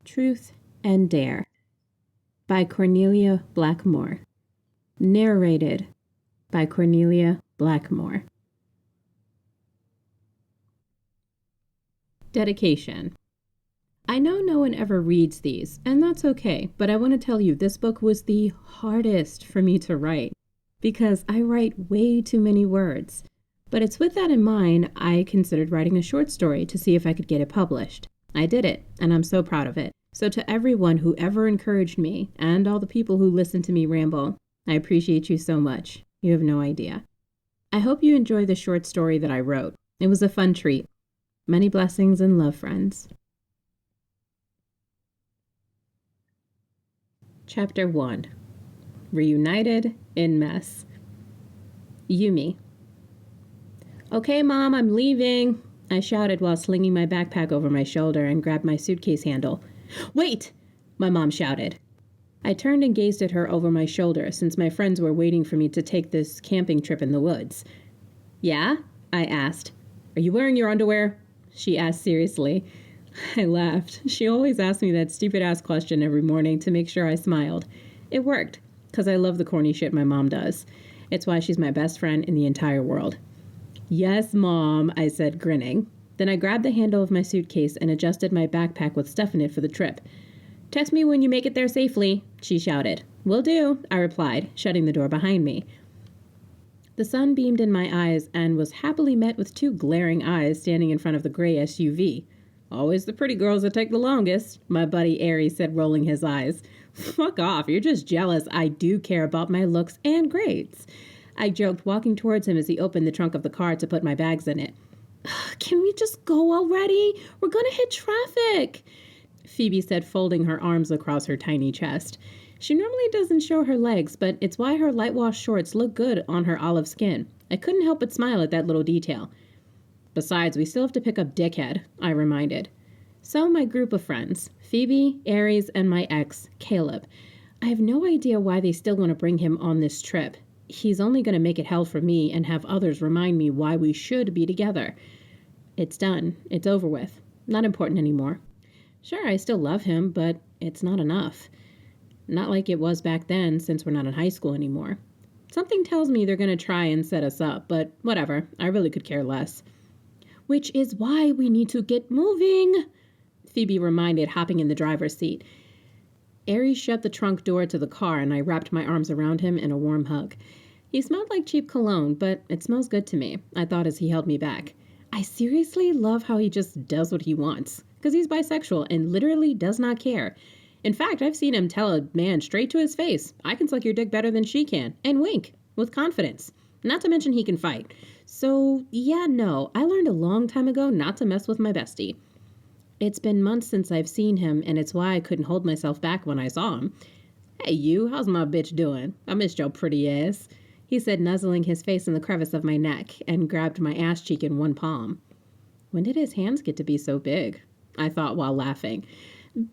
Truth and Dare by Kornelia Blacmore. Narrated by Kornelia Blacmore. Dedication. I know no one ever reads these, and that's okay, but I want to tell you this book was the hardest for me to write because I write way too many words. But it's with that in mind, I considered writing a short story to see if I could get it published. I did it, and I'm so proud of it. So to everyone who ever encouraged me, and all the people who listened to me ramble, I appreciate you so much. You have no idea. I hope you enjoy the short story that I wrote. It was a fun treat. Many blessings and love, friends. Chapter 1. Reunited in Mess. Yumi. Okay, Mom, I'm leaving, I shouted while slinging my backpack over my shoulder and grabbed my suitcase handle. Wait! My mom shouted. I turned and gazed at her over my shoulder since my friends were waiting for me to take this camping trip in the woods. Yeah? I asked. Are you wearing your underwear? She asked seriously. I laughed. She always asked me that stupid-ass question every morning to make sure I smiled. It worked, because I love the corny shit my mom does. It's why she's my best friend in the entire world. Yes, Mom, I said, grinning. Then I grabbed the handle of my suitcase and adjusted my backpack with stuff in it for the trip. Text me when you make it there safely, she shouted. Will do, I replied, shutting the door behind me. The sun beamed in my eyes and was happily met with two glaring eyes standing in front of the gray SUV. Always the pretty girls that take the longest, my buddy Aries said, rolling his eyes. Fuck off, you're just jealous I do care about my looks and grades. I joked, walking towards him as he opened the trunk of the car to put my bags in it. Can we just go already? We're gonna hit traffic, Phoebe said, folding her arms across her tiny chest. She normally doesn't show her legs, but it's why her light-wash shorts look good on her olive skin. I couldn't help but smile at that little detail. Besides, we still have to pick up Dickhead, I reminded. So my group of friends, Phoebe, Aries, and my ex, Caleb. I have no idea why they still want to bring him on this trip. He's only going to make it hell for me and have others remind me why we should be together. It's done. It's over with. Not important anymore. Sure, I still love him, but it's not enough. Not like it was back then, since we're not in high school anymore. Something tells me they're going to try and set us up, but whatever. I really could care less. Which is why we need to get moving, Phoebe reminded, hopping in the driver's seat. Aries shut the trunk door to the car, and I wrapped my arms around him in a warm hug. He smelled like cheap cologne, but it smells good to me, I thought as he held me back. I seriously love how he just does what he wants, because he's bisexual and literally does not care. In fact, I've seen him tell a man straight to his face, I can suck your dick better than she can, and wink, with confidence. Not to mention he can fight. So, yeah, no, I learned a long time ago not to mess with my bestie. It's been months since I've seen him, and it's why I couldn't hold myself back when I saw him. Hey, you, how's my bitch doing? I missed your pretty ass, he said, nuzzling his face in the crevice of my neck, and grabbed my ass cheek in one palm. When did his hands get to be so big? I thought while laughing.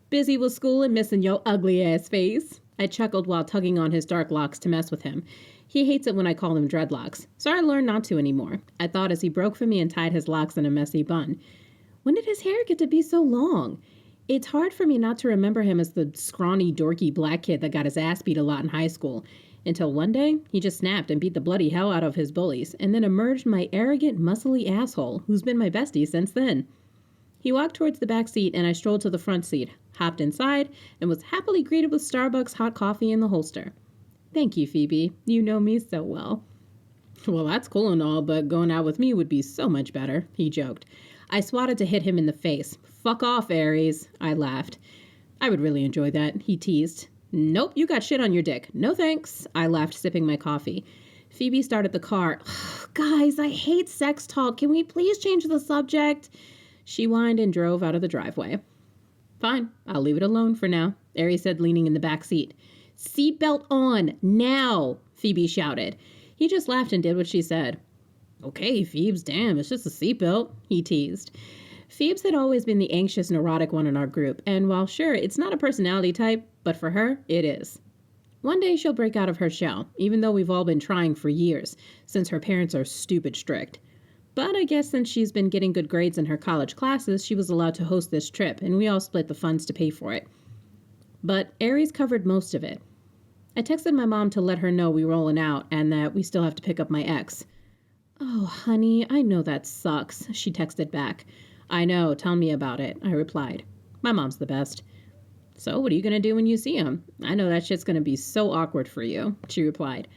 Busy with school and missing your ugly ass face, I chuckled while tugging on his dark locks to mess with him. He hates it when I call them dreadlocks, so I learned not to anymore, I thought as he broke from me and tied his locks in a messy bun. When did his hair get to be so long? It's hard for me not to remember him as the scrawny, dorky black kid that got his ass beat a lot in high school, until one day he just snapped and beat the bloody hell out of his bullies, and then emerged my arrogant, muscly asshole who's been my bestie since then. He walked towards the back seat, and I strolled to the front seat, hopped inside, and was happily greeted with Starbucks hot coffee in the holster. Thank you, Phoebe. You know me so well. Well, that's cool and all, but going out with me would be so much better, he joked. I swatted to hit him in the face. Fuck off, Aries, I laughed. I would really enjoy that, he teased. Nope, you got shit on your dick. No thanks, I laughed, sipping my coffee. Phoebe started the car. Guys, I hate sex talk. Can we please change the subject? She whined and drove out of the driveway. Fine, I'll leave it alone for now, Aries said, leaning in the back seat. Seatbelt on, now, Phoebe shouted. He just laughed and did what she said. Okay, Phoebes, damn, it's just a seatbelt, he teased. Phoebes had always been the anxious, neurotic one in our group, and while sure, it's not a personality type, but for her, it is. One day she'll break out of her shell, even though we've all been trying for years, since her parents are stupid strict. But I guess since she's been getting good grades in her college classes, she was allowed to host this trip, and we all split the funds to pay for it. But Aries covered most of it. I texted my mom to let her know we were rolling out and that we still have to pick up my ex. "Oh, honey, I know that sucks," she texted back. "I know, tell me about it," I replied. My mom's the best. "So what are you going to do when you see him? I know that shit's going to be so awkward for you," she replied.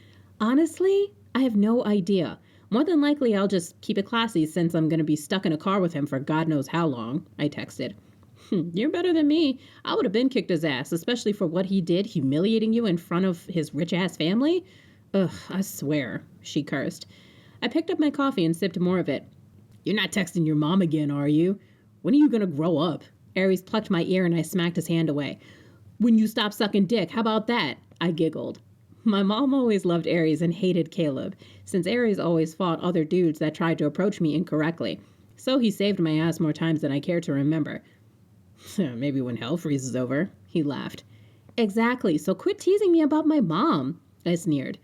"Honestly, I have no idea. More than likely, I'll just keep it classy since I'm going to be stuck in a car with him for God knows how long," I texted. "You're better than me. I would have been kicked his ass, especially for what he did, humiliating you in front of his rich-ass family. Ugh, I swear," she cursed. I picked up my coffee and sipped more of it. "You're not texting your mom again, are you? When are you going to grow up?" Aries plucked my ear and I smacked his hand away. "When you stop sucking dick, how about that?" I giggled. My mom always loved Aries and hated Caleb, since Aries always fought other dudes that tried to approach me incorrectly. So he saved my ass more times than I care to remember. "Maybe when hell freezes over," he laughed. "Exactly, so quit teasing me about my mom," I sneered.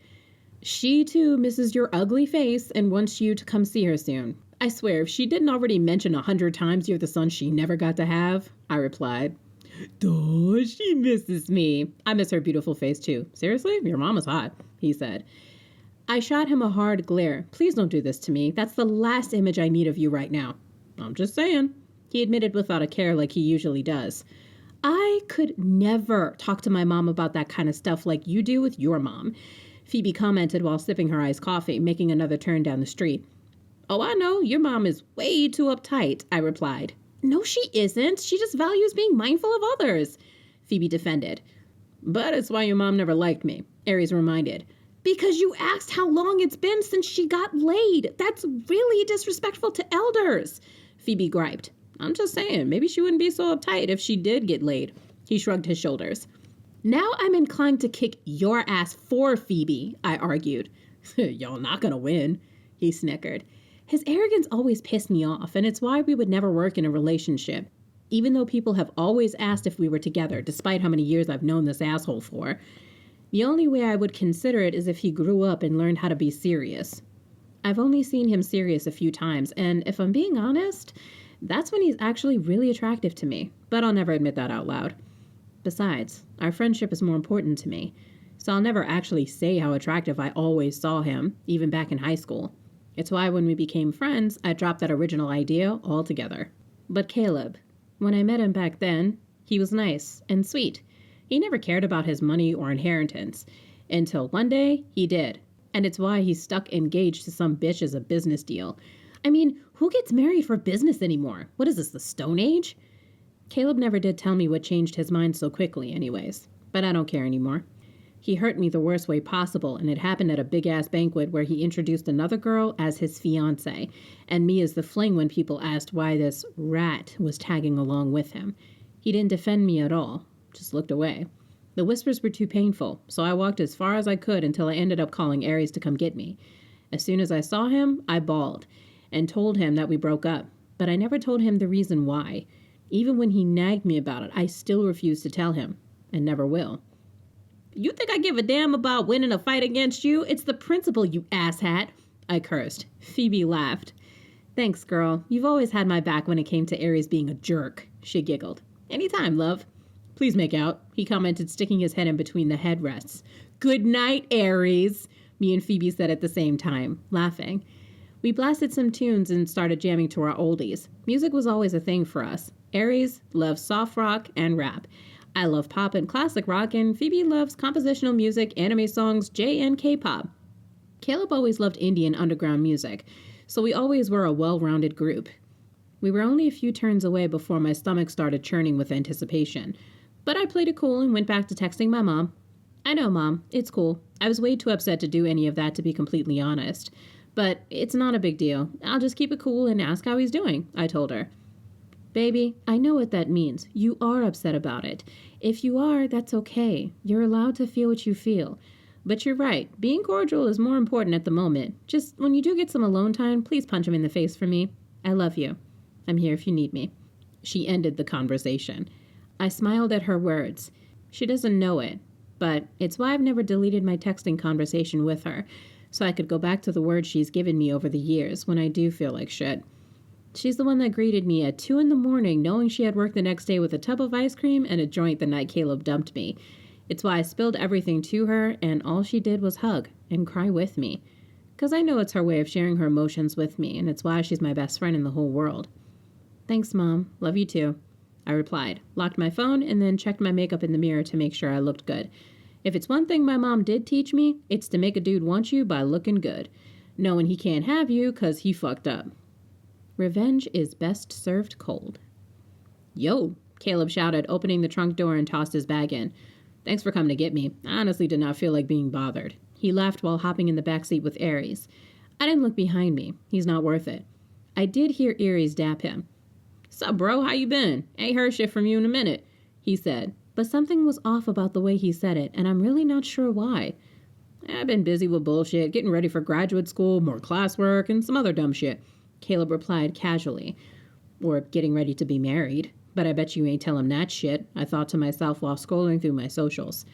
"She too misses your ugly face and wants you to come see her soon. I swear, if she didn't already mention 100 times you're the son she never got to have," I replied. "Duh, she misses me. I miss her beautiful face too. Seriously, your mom is hot," he said. I shot him a hard glare. "Please don't do this to me. That's the last image I need of you right now." "I'm just saying," he admitted without a care like he usually does. "I could never talk to my mom about that kind of stuff like you do with your mom," Phoebe commented while sipping her iced coffee, making another turn down the street. "Oh, I know. Your mom is way too uptight," I replied. "No, she isn't. She just values being mindful of others," Phoebe defended. "But it's why your mom never liked me," Aries reminded. "Because you asked how long it's been since she got laid. That's really disrespectful to elders," Phoebe griped. "I'm just saying, maybe she wouldn't be so uptight if she did get laid." He shrugged his shoulders. "Now I'm inclined to kick your ass for Phoebe," I argued. "Y'all not gonna win," he snickered. His arrogance always pissed me off, and it's why we would never work in a relationship, even though people have always asked if we were together, despite how many years I've known this asshole for. The only way I would consider it is if he grew up and learned how to be serious. I've only seen him serious a few times, and if I'm being honest, that's when he's actually really attractive to me, but I'll never admit that out loud. Besides, our friendship is more important to me, so I'll never actually say how attractive I always saw him, even back in high school. It's why when we became friends, I dropped that original idea altogether. But Caleb, when I met him back then, he was nice and sweet. He never cared about his money or inheritance. Until one day, he did. And it's why he's stuck engaged to some bitch as a business deal. I mean, who gets married for business anymore? What is this, the Stone Age? Caleb never did tell me what changed his mind so quickly anyways. But I don't care anymore. He hurt me the worst way possible, and it happened at a big-ass banquet where he introduced another girl as his fiancée, and me as the fling when people asked why this rat was tagging along with him. He didn't defend me at all, just looked away. The whispers were too painful, so I walked as far as I could until I ended up calling Aries to come get me. As soon as I saw him, I bawled, and told him that we broke up, but I never told him the reason why. Even when he nagged me about it, I still refused to tell him, and never will. "You think I give a damn about winning a fight against you? It's the principle, you asshat," I cursed. Phoebe laughed. "Thanks, girl. You've always had my back when it came to Aries being a jerk," she giggled. "Anytime, love." "Please make out," he commented, sticking his head in between the headrests. "Good night, Aries," me and Phoebe said at the same time, laughing. We blasted some tunes and started jamming to our oldies. Music was always a thing for us. Aries loves soft rock and rap. I love pop and classic rock, and Phoebe loves compositional music, anime songs, J and K-pop. Caleb always loved indie and underground music, so we always were a well-rounded group. We were only a few turns away before my stomach started churning with anticipation. But I played it cool and went back to texting my mom. "I know, Mom. It's cool. I was way too upset to do any of that, to be completely honest. But it's not a big deal. I'll just keep it cool and ask how he's doing," I told her. "Baby, I know what that means. You are upset about it. If you are, that's okay. You're allowed to feel what you feel. But you're right. Being cordial is more important at the moment. Just when you do get some alone time, please punch him in the face for me. I love you. I'm here if you need me." She ended the conversation. I smiled at her words. She doesn't know it, but it's why I've never deleted my texting conversation with her. so I could go back to the words she's given me over the years when I do feel like shit. She's the one that greeted me at 2 a.m, knowing she had work the next day with a tub of ice cream and a joint the night Caleb dumped me. It's why I spilled everything to her, and all she did was hug and cry with me. 'Cause I know it's her way of sharing her emotions with me, and it's why she's my best friend in the whole world. Thanks, Mom. Love you too, I replied, locked my phone, and then checked my makeup in the mirror to make sure I looked good. If it's one thing my mom did teach me, it's to make a dude want you by looking good, knowing he can't have you 'cause he fucked up. Revenge is best served cold. Yo, Caleb shouted, opening the trunk door and tossed his bag in. Thanks for coming to get me. I honestly did not feel like being bothered. He laughed while hopping in the backseat with Aries. I didn't look behind me. He's not worth it. I did hear Aries dap him. Sup, bro? How you been? Ain't heard shit from you in a minute, he said. But something was off about the way he said it, and I'm really not sure why. I've been busy with bullshit, getting ready for graduate school, more classwork, and some other dumb shit, Caleb replied casually. Or getting ready to be married. But I bet you ain't tell him that shit, I thought to myself while scrolling through my socials.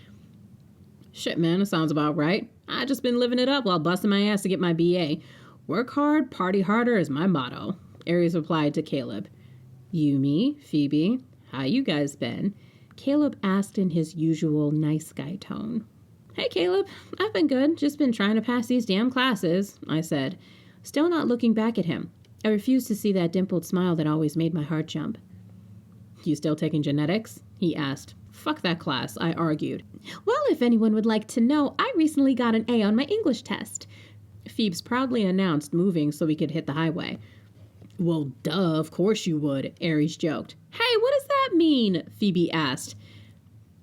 Shit, man, that sounds about right. I just been living it up while busting my ass to get my BA. Work hard, party harder is my motto, Aries replied to Caleb. Yumi, Phoebe, how you guys been? Caleb asked in his usual nice guy tone. Hey, Caleb, I've been good. Just been trying to pass these damn classes, I said, still not looking back at him. I refused to see that dimpled smile that always made my heart jump. You still taking genetics? He asked. Fuck that class, I argued. Well, if anyone would like to know, I recently got an A on my English test, Phoebes proudly announced, moving so we could hit the highway. Well, duh, of course you would, Aries joked. Hey, what does that mean? Phoebe asked.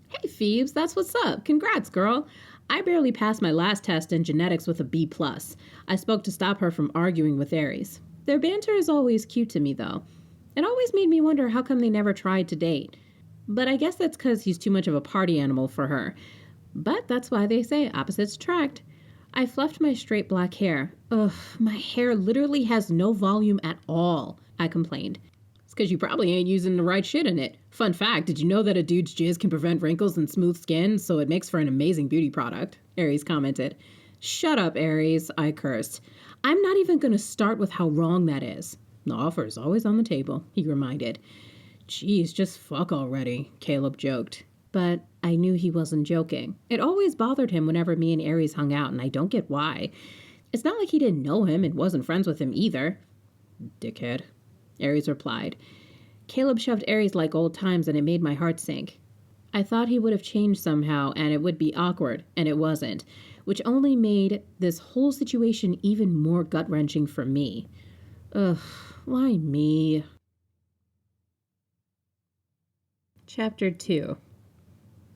Hey, Phoebes, that's what's up. Congrats, girl. I barely passed my last test in genetics with a B+. I spoke to stop her from arguing with Aries. Their banter is always cute to me, though. It always made me wonder how come they never tried to date. But I guess that's because he's too much of a party animal for her. But that's why they say opposites attract. I fluffed my straight black hair. Ugh, my hair literally has no volume at all, I complained. It's because you probably ain't using the right shit in it. Fun fact, did you know that a dude's jizz can prevent wrinkles and smooth skin, so it makes for an amazing beauty product? Aries commented. Shut up, Aries, I cursed. I'm not even going to start with how wrong that is. The offer is always on the table, he reminded. Geez, just fuck already, Caleb joked. But I knew he wasn't joking. It always bothered him whenever me and Aries hung out, and I don't get why. It's not like he didn't know him and wasn't friends with him either. Dickhead, Aries replied. Caleb shoved Aries like old times, and it made my heart sink. I thought he would have changed somehow, and it would be awkward, and it wasn't, which only made this whole situation even more gut-wrenching for me. Ugh, why me? Chapter 2.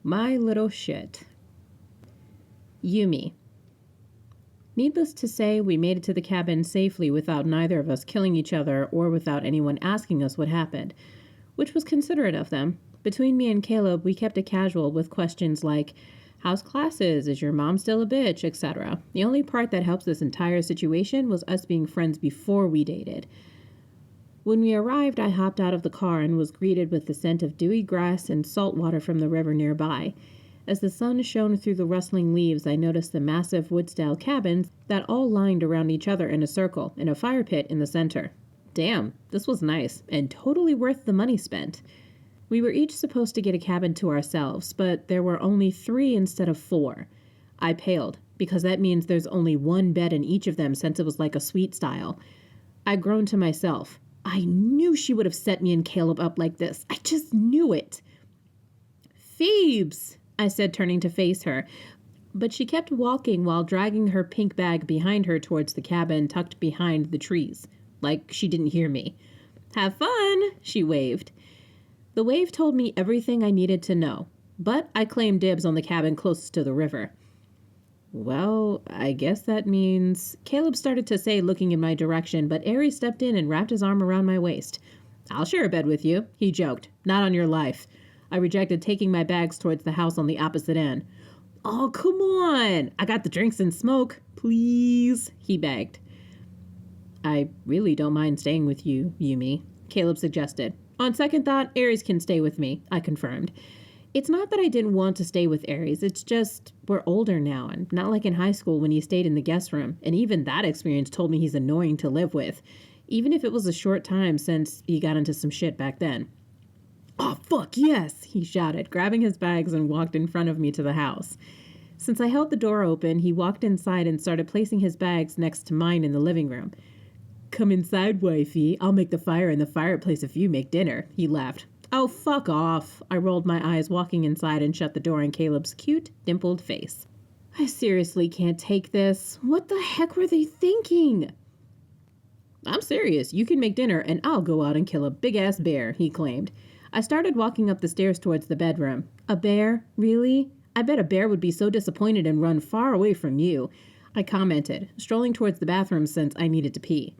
My Little Shit. Yumi. Needless to say, we made it to the cabin safely without neither of us killing each other or without anyone asking us what happened, which was considerate of them. Between me and Caleb, we kept it casual with questions like, how's classes, is your mom still a bitch, etc. The only part that helps this entire situation was us being friends before we dated. When we arrived, I hopped out of the car and was greeted with the scent of dewy grass and salt water from the river nearby. As the sun shone through the rustling leaves, I noticed the massive wood-style cabins that all lined around each other in a circle, and a fire pit in the center. Damn, this was nice, and totally worth the money spent. We were each supposed to get a cabin to ourselves, but there were only 3 instead of 4. I paled, because that means there's only 1 bed in each of them since it was like a suite style. I groaned to myself. I knew she would have set me and Caleb up like this. I just knew it. Phoebes, I said, turning to face her. But she kept walking while dragging her pink bag behind her towards the cabin tucked behind the trees, like she didn't hear me. Have fun, she waved. The wave told me everything I needed to know, but I claimed dibs on the cabin closest to the river. Well, I guess that means... Caleb started to say, looking in my direction, but Aries stepped in and wrapped his arm around my waist. I'll share a bed with you, he joked. Not on your life. I rejected, taking my bags towards the house on the opposite end. Oh, come on! I got the drinks and smoke. Please, he begged. I really don't mind staying with you, Yumi, Caleb suggested. On second thought, Aries can stay with me, I confirmed. It's not that I didn't want to stay with Aries. It's just we're older now, and not like in high school when he stayed in the guest room. And even that experience told me he's annoying to live with, even if it was a short time since he got into some shit back then. "Oh, fuck yes," he shouted, grabbing his bags and walked in front of me to the house. Since I held the door open, he walked inside and started placing his bags next to mine in the living room. "Come inside, wifey. I'll make the fire in the fireplace if you make dinner," he laughed. "Oh, fuck off." I rolled my eyes, walking inside, and shut the door in Caleb's cute, dimpled face. I seriously can't take this. What the heck were they thinking? "I'm serious. You can make dinner, and I'll go out and kill a big-ass bear," he claimed. I started walking up the stairs towards the bedroom. "A bear? Really? I bet a bear would be so disappointed and run far away from you," I commented, strolling towards the bathroom since I needed to pee.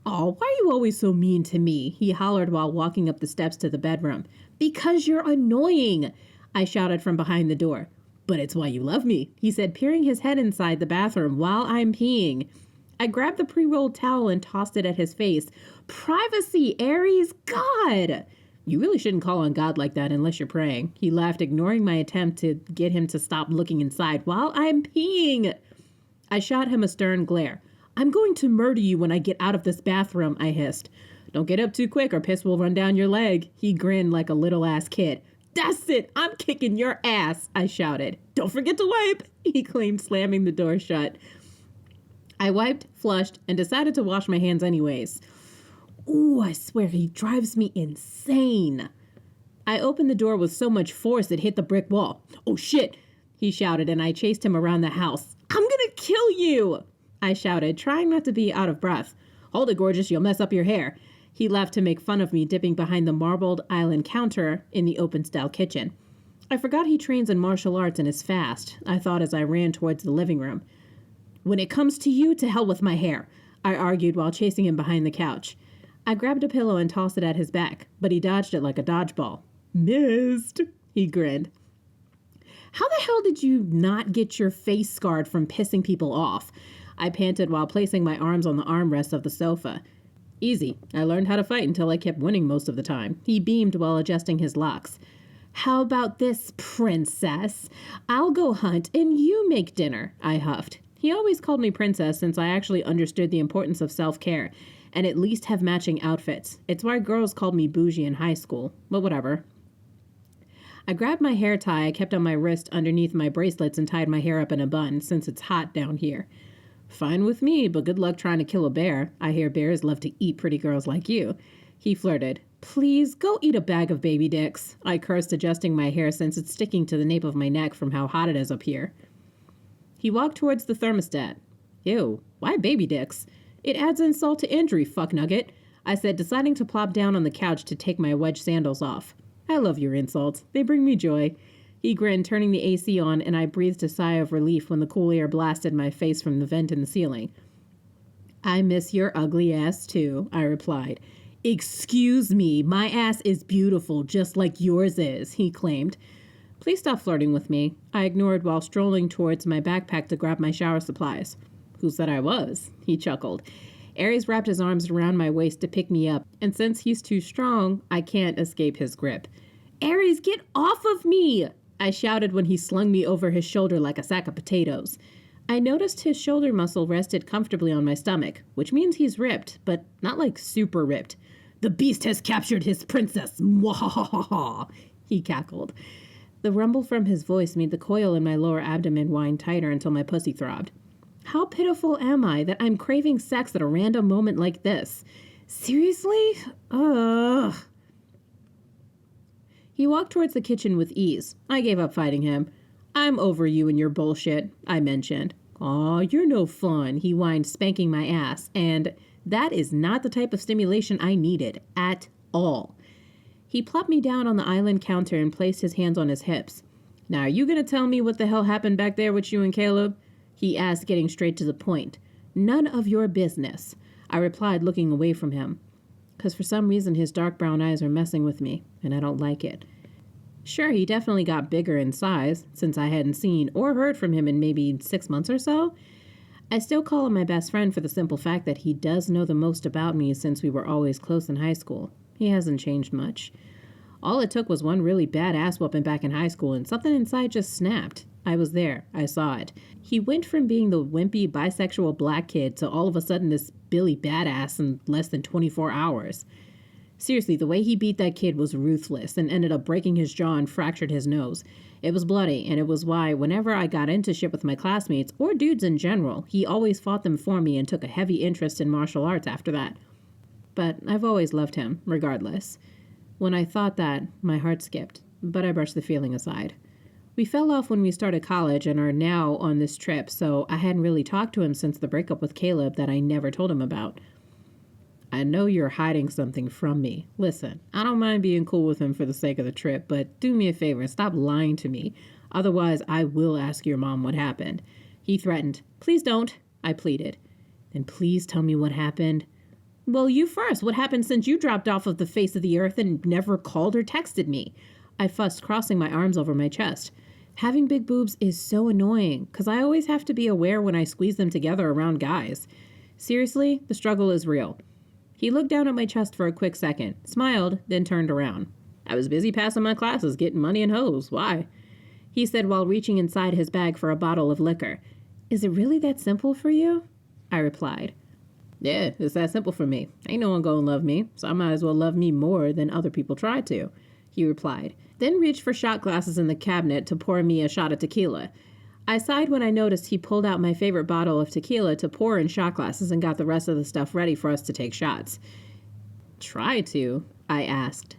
"Oh, why are you always so mean to me?" he hollered while walking up the steps to the bedroom. "Because you're annoying," I shouted from behind the door. "But it's why you love me," he said, peering his head inside the bathroom while I'm peeing. I grabbed the pre-rolled towel and tossed it at his face. "Privacy, Aries! God!" "You really shouldn't call on God like that unless you're praying," he laughed, ignoring my attempt to get him to stop looking inside while I'm peeing. I shot him a stern glare. "I'm going to murder you when I get out of this bathroom," I hissed. "Don't get up too quick or piss will run down your leg," he grinned like a little-ass kid. "That's it! I'm kicking your ass," I shouted. "Don't forget to wipe," he claimed, slamming the door shut. I wiped, flushed, and decided to wash my hands anyways. Ooh, I swear he drives me insane. I opened the door with so much force it hit the brick wall. "Oh shit," he shouted, and I chased him around the house. "I'm gonna kill you," I shouted, trying not to be out of breath. "Hold it, gorgeous, you'll mess up your hair." He laughed to make fun of me, dipping behind the marbled island counter in the open-style kitchen. I forgot he trains in martial arts and is fast, I thought as I ran towards the living room. "When it comes to you, to hell with my hair," I argued while chasing him behind the couch. I grabbed a pillow and tossed it at his back, but he dodged it like a dodgeball. "Missed," he grinned. "How the hell did you not get your face scarred from pissing people off?" I panted while placing my arms on the armrests of the sofa. "Easy. I learned how to fight until I kept winning most of the time." He beamed while adjusting his locks. "How about this, princess? I'll go hunt and you make dinner," I huffed. He always called me princess since I actually understood the importance of self-care and at least have matching outfits. It's why girls called me bougie in high school, but whatever. I grabbed my hair tie I kept on my wrist underneath my bracelets and tied my hair up in a bun since it's hot down here. "Fine with me, but good luck trying to kill a bear. I hear bears love to eat pretty girls like you." He flirted. "Please, go eat a bag of baby dicks," I cursed, adjusting my hair since it's sticking to the nape of my neck from how hot it is up here. He walked towards the thermostat. "Ew, why baby dicks? It adds insult to injury, fucknugget," I said, deciding to plop down on the couch to take my wedge sandals off. "I love your insults. They bring me joy." He grinned, turning the AC on, and I breathed a sigh of relief when the cool air blasted my face from the vent in the ceiling. "I miss your ugly ass, too," I replied. "Excuse me, my ass is beautiful, just like yours is," he claimed. "Please stop flirting with me," I ignored while strolling towards my backpack to grab my shower supplies. "Who said I was?" he chuckled. Aries wrapped his arms around my waist to pick me up, and since he's too strong, I can't escape his grip. "Aries, get off of me!" I shouted when he slung me over his shoulder like a sack of potatoes. I noticed his shoulder muscle rested comfortably on my stomach, which means he's ripped, but not like super ripped. "The beast has captured his princess! Mwahahaha!" he cackled. The rumble from his voice made the coil in my lower abdomen wind tighter until my pussy throbbed. How pitiful am I that I'm craving sex at a random moment like this? Seriously? Ugh. He walked towards the kitchen with ease. I gave up fighting him. "I'm over you and your bullshit," I mentioned. "Aw, you're no fun," he whined, spanking my ass, and that is not the type of stimulation I needed at all. He plopped me down on the island counter and placed his hands on his hips. "Now, are you going to tell me what the hell happened back there with you and Caleb?" he asked, getting straight to the point. "None of your business," I replied, looking away from him. Because for some reason his dark brown eyes are messing with me, and I don't like it. Sure, he definitely got bigger in size, since I hadn't seen or heard from him in maybe 6 months or so. I still call him my best friend for the simple fact that he does know the most about me since we were always close in high school. He hasn't changed much. All it took was one really bad ass whooping back in high school, and something inside just snapped. I was there. I saw it. He went from being the wimpy, bisexual black kid to all of a sudden this Billy badass in less than 24 hours. Seriously, the way he beat that kid was ruthless and ended up breaking his jaw and fractured his nose. It was bloody, and it was why whenever I got into shit with my classmates, or dudes in general, he always fought them for me and took a heavy interest in martial arts after that. But I've always loved him, regardless. When I thought that, my heart skipped, but I brushed the feeling aside. We fell off when we started college and are now on this trip, so I hadn't really talked to him since the breakup with Caleb that I never told him about. I know you're hiding something from me. Listen, I don't mind being cool with him for the sake of the trip, but do me a favor and stop lying to me. Otherwise, I will ask your mom what happened. He threatened. Please don't, I pleaded. Then please tell me what happened. Well, you first. What happened since you dropped off of the face of the earth and never called or texted me? I fussed, crossing my arms over my chest. Having big boobs is so annoying, because I always have to be aware when I squeeze them together around guys. Seriously, the struggle is real. He looked down at my chest for a quick second, smiled, then turned around. I was busy passing my classes, getting money and hoes. Why? He said while reaching inside his bag for a bottle of liquor. Is it really that simple for you? I replied. Yeah, it's that simple for me. Ain't no one gonna love me, so I might as well love me more than other people try to, he replied, then reached for shot glasses in the cabinet to pour me a shot of tequila. I sighed when I noticed he pulled out my favorite bottle of tequila to pour in shot glasses and got the rest of the stuff ready for us to take shots. Try to? I asked.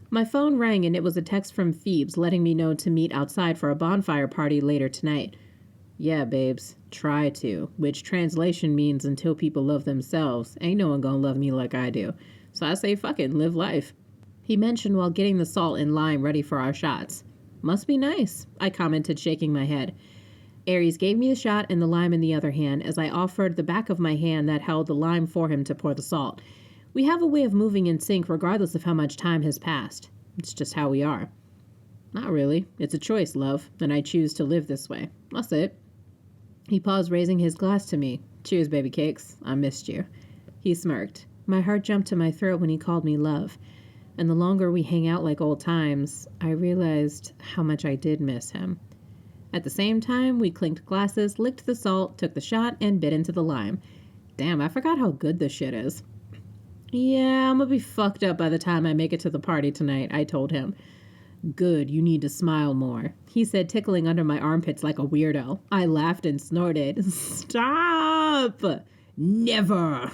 My phone rang and it was a text from Phoebes letting me know to meet outside for a bonfire party later tonight. Yeah, babes, try to, which translation means until people love themselves. Ain't no one gonna love me like I do. So I say fucking live life. He mentioned while getting the salt and lime ready for our shots. Must be nice, I commented, shaking my head. Aries gave me the shot and the lime in the other hand as I offered the back of my hand that held the lime for him to pour the salt. We have a way of moving in sync regardless of how much time has passed. It's just how we are. Not really. It's a choice, love, and I choose to live this way. That's it. He paused, raising his glass to me. Cheers, baby cakes. I missed you. He smirked. My heart jumped to my throat when he called me love. And the longer we hang out like old times, I realized how much I did miss him. At the same time, we clinked glasses, licked the salt, took the shot, and bit into the lime. Damn, I forgot how good this shit is. Yeah, I'm gonna be fucked up by the time I make it to the party tonight, I told him. Good, you need to smile more, he said, tickling under my armpits like a weirdo. I laughed and snorted. Stop! Never!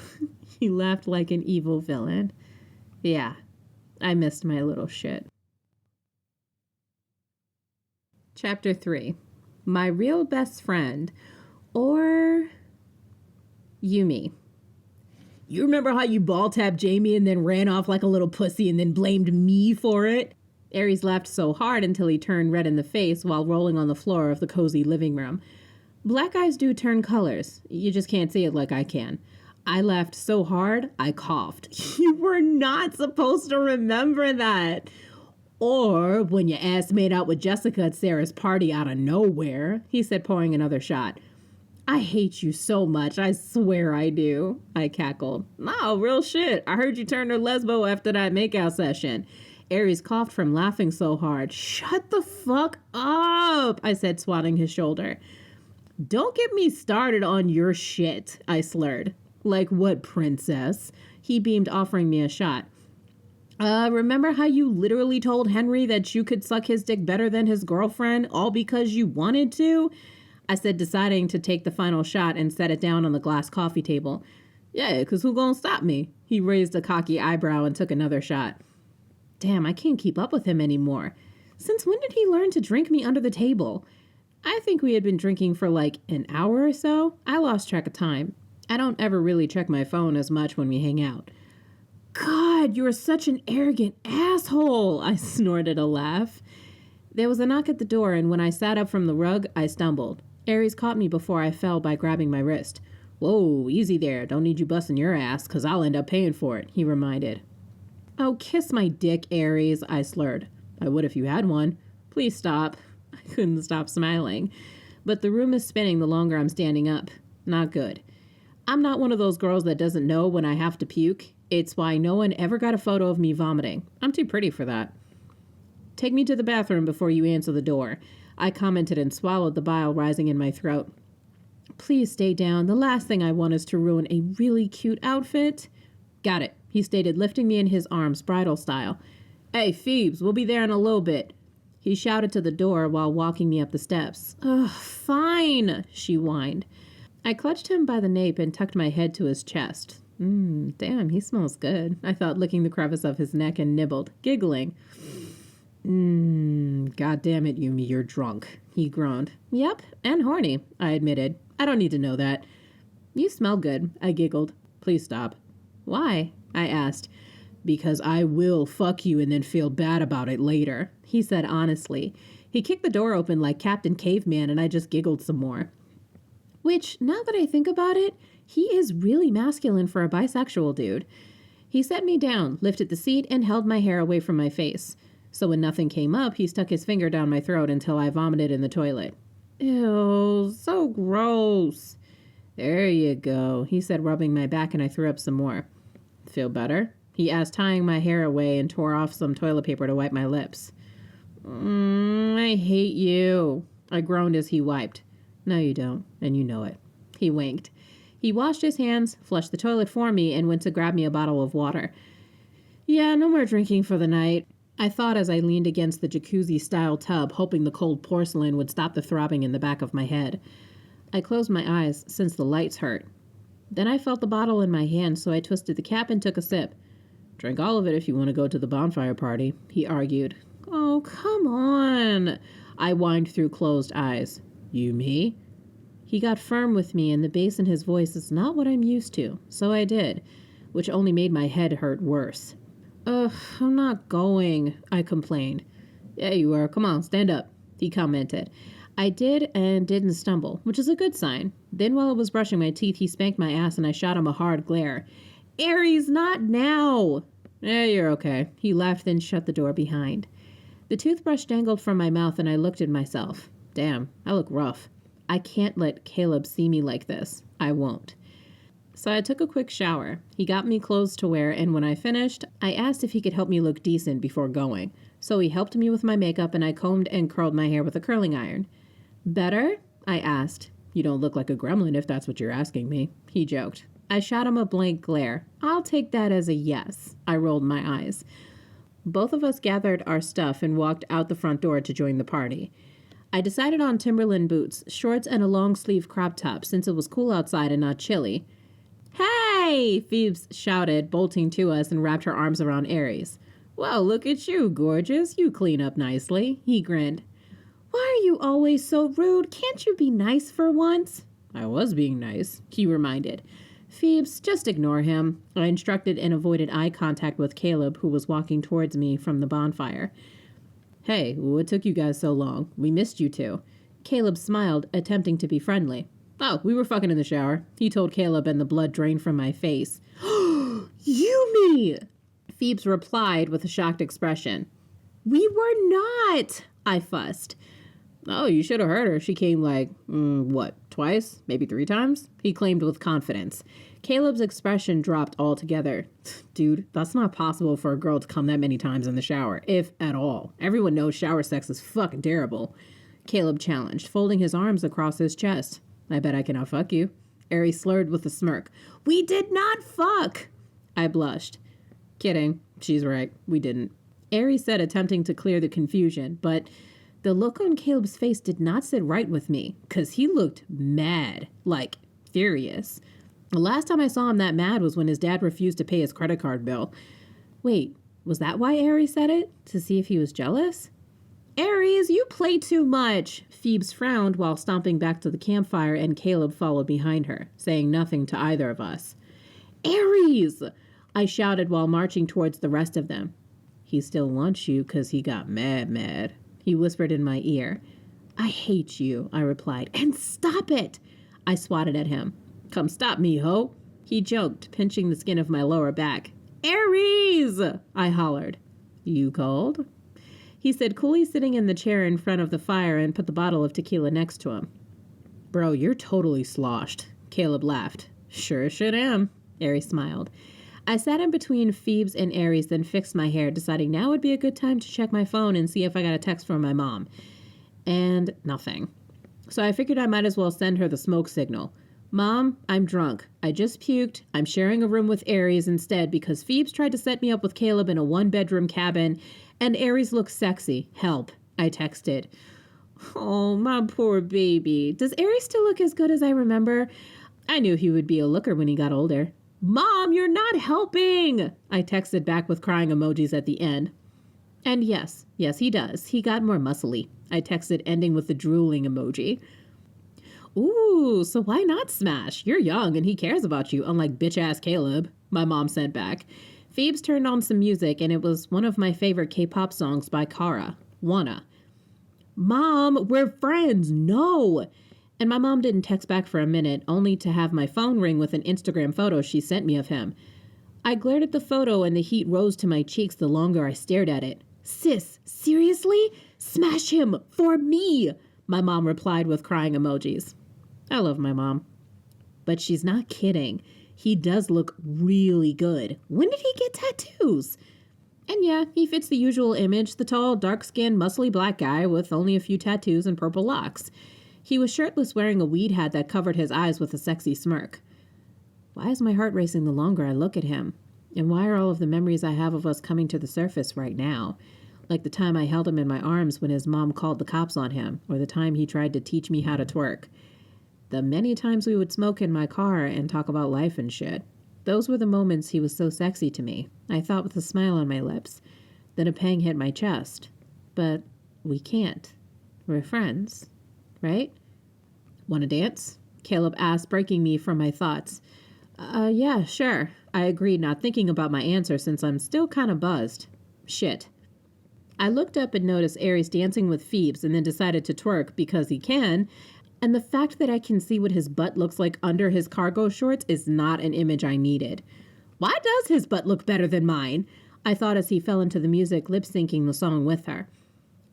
He laughed like an evil villain. Yeah, I missed my little shit. Chapter 3. My real best friend, or Yumi. You remember how you ball-tapped Jamie and then ran off like a little pussy and then blamed me for it? Aries laughed so hard until he turned red in the face while rolling on the floor of the cozy living room. Black eyes do turn colors. You just can't see it like I can. I laughed so hard, I coughed. You were not supposed to remember that. Or when your ass made out with Jessica at Sarah's party out of nowhere, he said, pouring another shot. I hate you so much, I swear I do, I cackled. No, real shit. I heard you turned her lesbo after that makeout session. Aries coughed from laughing so hard. Shut the fuck up, I said, swatting his shoulder. Don't get me started on your shit, I slurred. Like what, princess? He beamed, offering me a shot. Remember how you literally told Henry that you could suck his dick better than his girlfriend, all because you wanted to? I said, deciding to take the final shot and set it down on the glass coffee table. Yeah, 'cause who gonna stop me? He raised a cocky eyebrow and took another shot. Damn, I can't keep up with him anymore. Since when did he learn to drink me under the table? I think we had been drinking for like an hour or so. I lost track of time. I don't ever really check my phone as much when we hang out. God, you're such an arrogant asshole, I snorted a laugh. There was a knock at the door, and when I sat up from the rug, I stumbled. Aries caught me before I fell by grabbing my wrist. Whoa, easy there. Don't need you busting your ass, 'cause I'll end up paying for it, he reminded. Oh, kiss my dick, Aries, I slurred. I would if you had one. Please stop. I couldn't stop smiling. But the room is spinning the longer I'm standing up. Not good. I'm not one of those girls that doesn't know when I have to puke. It's why no one ever got a photo of me vomiting. I'm too pretty for that. Take me to the bathroom before you answer the door. I commented and swallowed the bile rising in my throat. Please stay down. The last thing I want is to ruin a really cute outfit. Got it, he stated, lifting me in his arms, bridal style. Hey, Phoebes, we'll be there in a little bit. He shouted to the door while walking me up the steps. Ugh, fine, she whined. I clutched him by the nape and tucked my head to his chest. Damn, he smells good, I thought, licking the crevice of his neck, and nibbled, giggling. God damn it, Yumi, you're drunk, he groaned. Yep, and horny, I admitted. I don't need to know that. You smell good, I giggled. Please stop. Why? I asked. Because I will fuck you and then feel bad about it later, he said honestly. He kicked the door open like Captain Caveman, and I just giggled some more. Which, now that I think about it, he is really masculine for a bisexual dude. He set me down, lifted the seat, and held my hair away from my face. So when nothing came up, he stuck his finger down my throat until I vomited in the toilet. Ew, so gross. There you go, he said, rubbing my back, and I threw up some more. Feel better? He asked, tying my hair away, and tore off some toilet paper to wipe my lips. I hate you, I groaned as he wiped. No, you don't, and you know it. He winked. He washed his hands, flushed the toilet for me, and went to grab me a bottle of water. Yeah, no more drinking for the night, I thought as I leaned against the jacuzzi-style tub, hoping the cold porcelain would stop the throbbing in the back of my head. I closed my eyes, since the lights hurt. Then I felt the bottle in my hand, so I twisted the cap and took a sip. Drink all of it if you want to go to the bonfire party, he argued. Oh, come on, I whined through closed eyes. You me? He got firm with me, and the bass in his voice is not what I'm used to, so I did, which only made my head hurt worse. Ugh, I'm not going, I complained. Yeah, you are. Come on, stand up, he commented. I did and didn't stumble, which is a good sign. Then while I was brushing my teeth, he spanked my ass and I shot him a hard glare. Aries, not now! Yeah, you're okay. He laughed, then shut the door behind. The toothbrush dangled from my mouth and I looked at myself. Damn, I look rough. I can't let Caleb see me like this. I won't. So I took a quick shower. He got me clothes to wear, and when I finished, I asked if he could help me look decent before going. So he helped me with my makeup, and I combed and curled my hair with a curling iron. Better? I asked. You don't look like a gremlin if that's what you're asking me, he joked. I shot him a blank glare. I'll take that as a yes. I rolled my eyes. Both of us gathered our stuff and walked out the front door to join the party. I decided on Timberland boots, shorts, and a long-sleeve crop top since it was cool outside and not chilly. Hey! Phoebes shouted, bolting to us, and wrapped her arms around Aries. Well, look at you, gorgeous. You clean up nicely. He grinned. Why are you always so rude? Can't you be nice for once? I was being nice, he reminded. Phoebes, just ignore him, I instructed, and avoided eye contact with Caleb, who was walking towards me from the bonfire. Hey, what took you guys so long? We missed you two. Caleb smiled, attempting to be friendly. Oh, we were fucking in the shower, he told Caleb, and the blood drained from my face. Yumi! Phoebes replied with a shocked expression. We were not, I fussed. Oh, you should have heard her. She came like, twice? Maybe 3 times? He claimed with confidence. Caleb's expression dropped altogether. Dude, that's not possible for a girl to come that many times in the shower, if at all. Everyone knows shower sex is fucking terrible. Caleb challenged, folding his arms across his chest. I bet I cannot fuck you. Aries slurred with a smirk. We did not fuck! I blushed. Kidding. She's right. We didn't. Aries said, attempting to clear the confusion, but the look on Caleb's face did not sit right with me, 'cause he looked mad, like furious. The last time I saw him that mad was when his dad refused to pay his credit card bill. Wait, was that why Aries said it? To see if he was jealous? Aries, you play too much! Phoebes frowned while stomping back to the campfire, and Caleb followed behind her, saying nothing to either of us. Aries! I shouted while marching towards the rest of them. He still wants you 'cause he got mad. He whispered in my ear. I hate you, I replied. And stop it! I swatted at him. Come stop me, ho! He joked, pinching the skin of my lower back. Aries! I hollered. You cold? He said, coolly, sitting in the chair in front of the fire, and put the bottle of tequila next to him. Bro, you're totally sloshed. Caleb laughed. Sure as shit am. Aries smiled. I sat in between Phoebes and Aries, then fixed my hair, deciding now would be a good time to check my phone and see if I got a text from my mom. And nothing. So I figured I might as well send her the smoke signal. Mom, I'm drunk. I just puked. I'm sharing a room with Aries instead because Phoebes tried to set me up with Caleb in a one-bedroom cabin, and Aries looks sexy. Help, I texted. Oh, my poor baby. Does Aries still look as good as I remember? I knew he would be a looker when he got older. Mom, you're not helping, I texted back with crying emojis at the end. And yes, he does. He got more muscly, I texted, ending with the drooling emoji. Ooh, so why not smash? You're young and he cares about you, unlike bitch-ass Caleb, my mom sent back. Phoebes turned on some music, and it was one of my favorite K-pop songs by Kara, Wanna. Mom, we're friends, no! And my mom didn't text back for a minute, only to have my phone ring with an Instagram photo she sent me of him. I glared at the photo and the heat rose to my cheeks the longer I stared at it. Sis, seriously? Smash him, for me! My mom replied with crying emojis. I love my mom. But she's not kidding. He does look really good. When did he get tattoos? And yeah, he fits the usual image, the tall, dark-skinned, muscly black guy with only a few tattoos and purple locks. He was shirtless, wearing a weed hat that covered his eyes with a sexy smirk. Why is my heart racing the longer I look at him? And why are all of the memories I have of us coming to the surface right now? Like the time I held him in my arms when his mom called the cops on him, or the time he tried to teach me how to twerk. The many times we would smoke in my car and talk about life and shit. Those were the moments he was so sexy to me, I thought with a smile on my lips. Then a pang hit my chest. But we can't. We're friends, right? Want to dance? Caleb asked, breaking me from my thoughts. Yeah, sure. I agreed, not thinking about my answer since I'm still kind of buzzed. Shit. I looked up and noticed Aries dancing with Phoebes and then decided to twerk because he can. And the fact that I can see what his butt looks like under his cargo shorts is not an image I needed. Why does his butt look better than mine? I thought as he fell into the music, lip-syncing the song with her.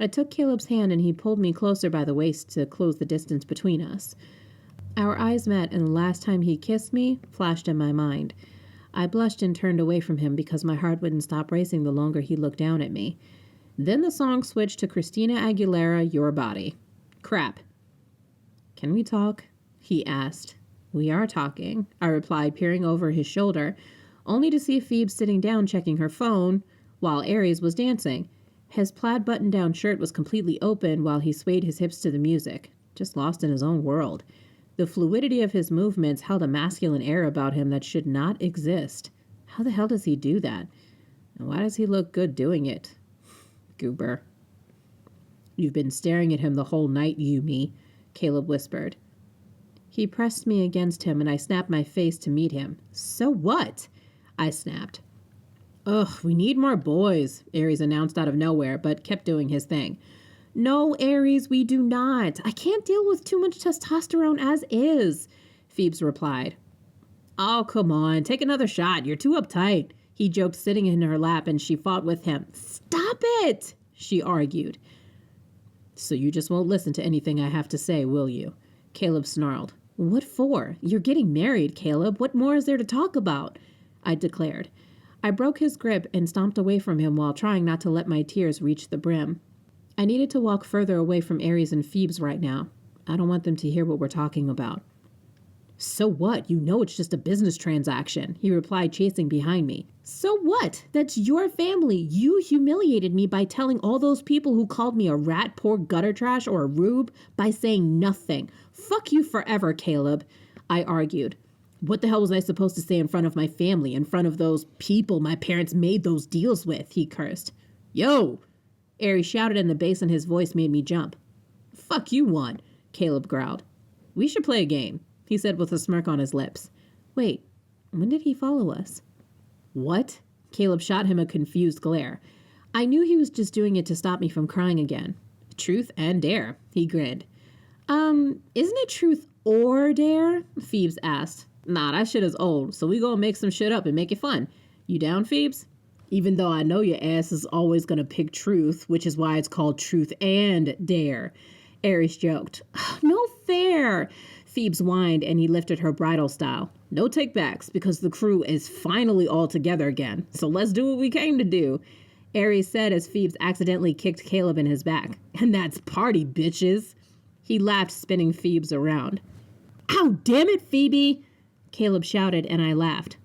I took Caleb's hand and he pulled me closer by the waist to close the distance between us. Our eyes met, and the last time he kissed me flashed in my mind. I blushed and turned away from him because my heart wouldn't stop racing the longer he looked down at me. Then the song switched to Christina Aguilera, Your Body. Crap. Can we talk? He asked. We are talking, I replied, peering over his shoulder, only to see Phoebe sitting down checking her phone while Aries was dancing. His plaid button-down shirt was completely open while he swayed his hips to the music, just lost in his own world. The fluidity of his movements held a masculine air about him that should not exist. How the hell does he do that? And why does he look good doing it? Goober. You've been staring at him the whole night, Yumi, Caleb whispered. He pressed me against him, and I snapped my face to meet him. So what? I snapped. Ugh, we need more boys, Aries announced out of nowhere, but kept doing his thing. No, Aries, we do not. I can't deal with too much testosterone as is, Phoebes replied. Oh, come on, take another shot. You're too uptight, he joked, sitting in her lap, and she fought with him. Stop it, she argued. So you just won't listen to anything I have to say, will you? Caleb snarled. What for? You're getting married, Caleb. What more is there to talk about? I declared. I broke his grip and stomped away from him while trying not to let my tears reach the brim. I needed to walk further away from Aries and Phoebes right now. I don't want them to hear what we're talking about. So what? You know it's just a business transaction, he replied, chasing behind me. So what? That's your family. You humiliated me by telling all those people who called me a rat, poor gutter trash, or a rube by saying nothing. Fuck you forever, Caleb, I argued. What the hell was I supposed to say in front of my family, in front of those people my parents made those deals with, he cursed. Yo! Aries shouted, and the bass in his voice made me jump. Fuck you want, Caleb growled. We should play a game, he said with a smirk on his lips. Wait, when did he follow us? What? Caleb shot him a confused glare. I knew he was just doing it to stop me from crying again. Truth and dare, he grinned. Isn't it truth or dare? Phoebes asked. Nah, that shit is old, so we gonna make some shit up and make it fun. You down, Phoebes? Even though I know your ass is always gonna pick truth, which is why it's called truth and dare. Aries joked. No fair. Phoebes whined, and he lifted her bridal style. No takebacks, because the crew is finally all together again. So let's do what we came to do, Aries said as Phoebes accidentally kicked Caleb in his back. And that's party, bitches. He laughed, spinning Phoebes around. Ow, damn it, Phoebe, Caleb shouted, and I laughed.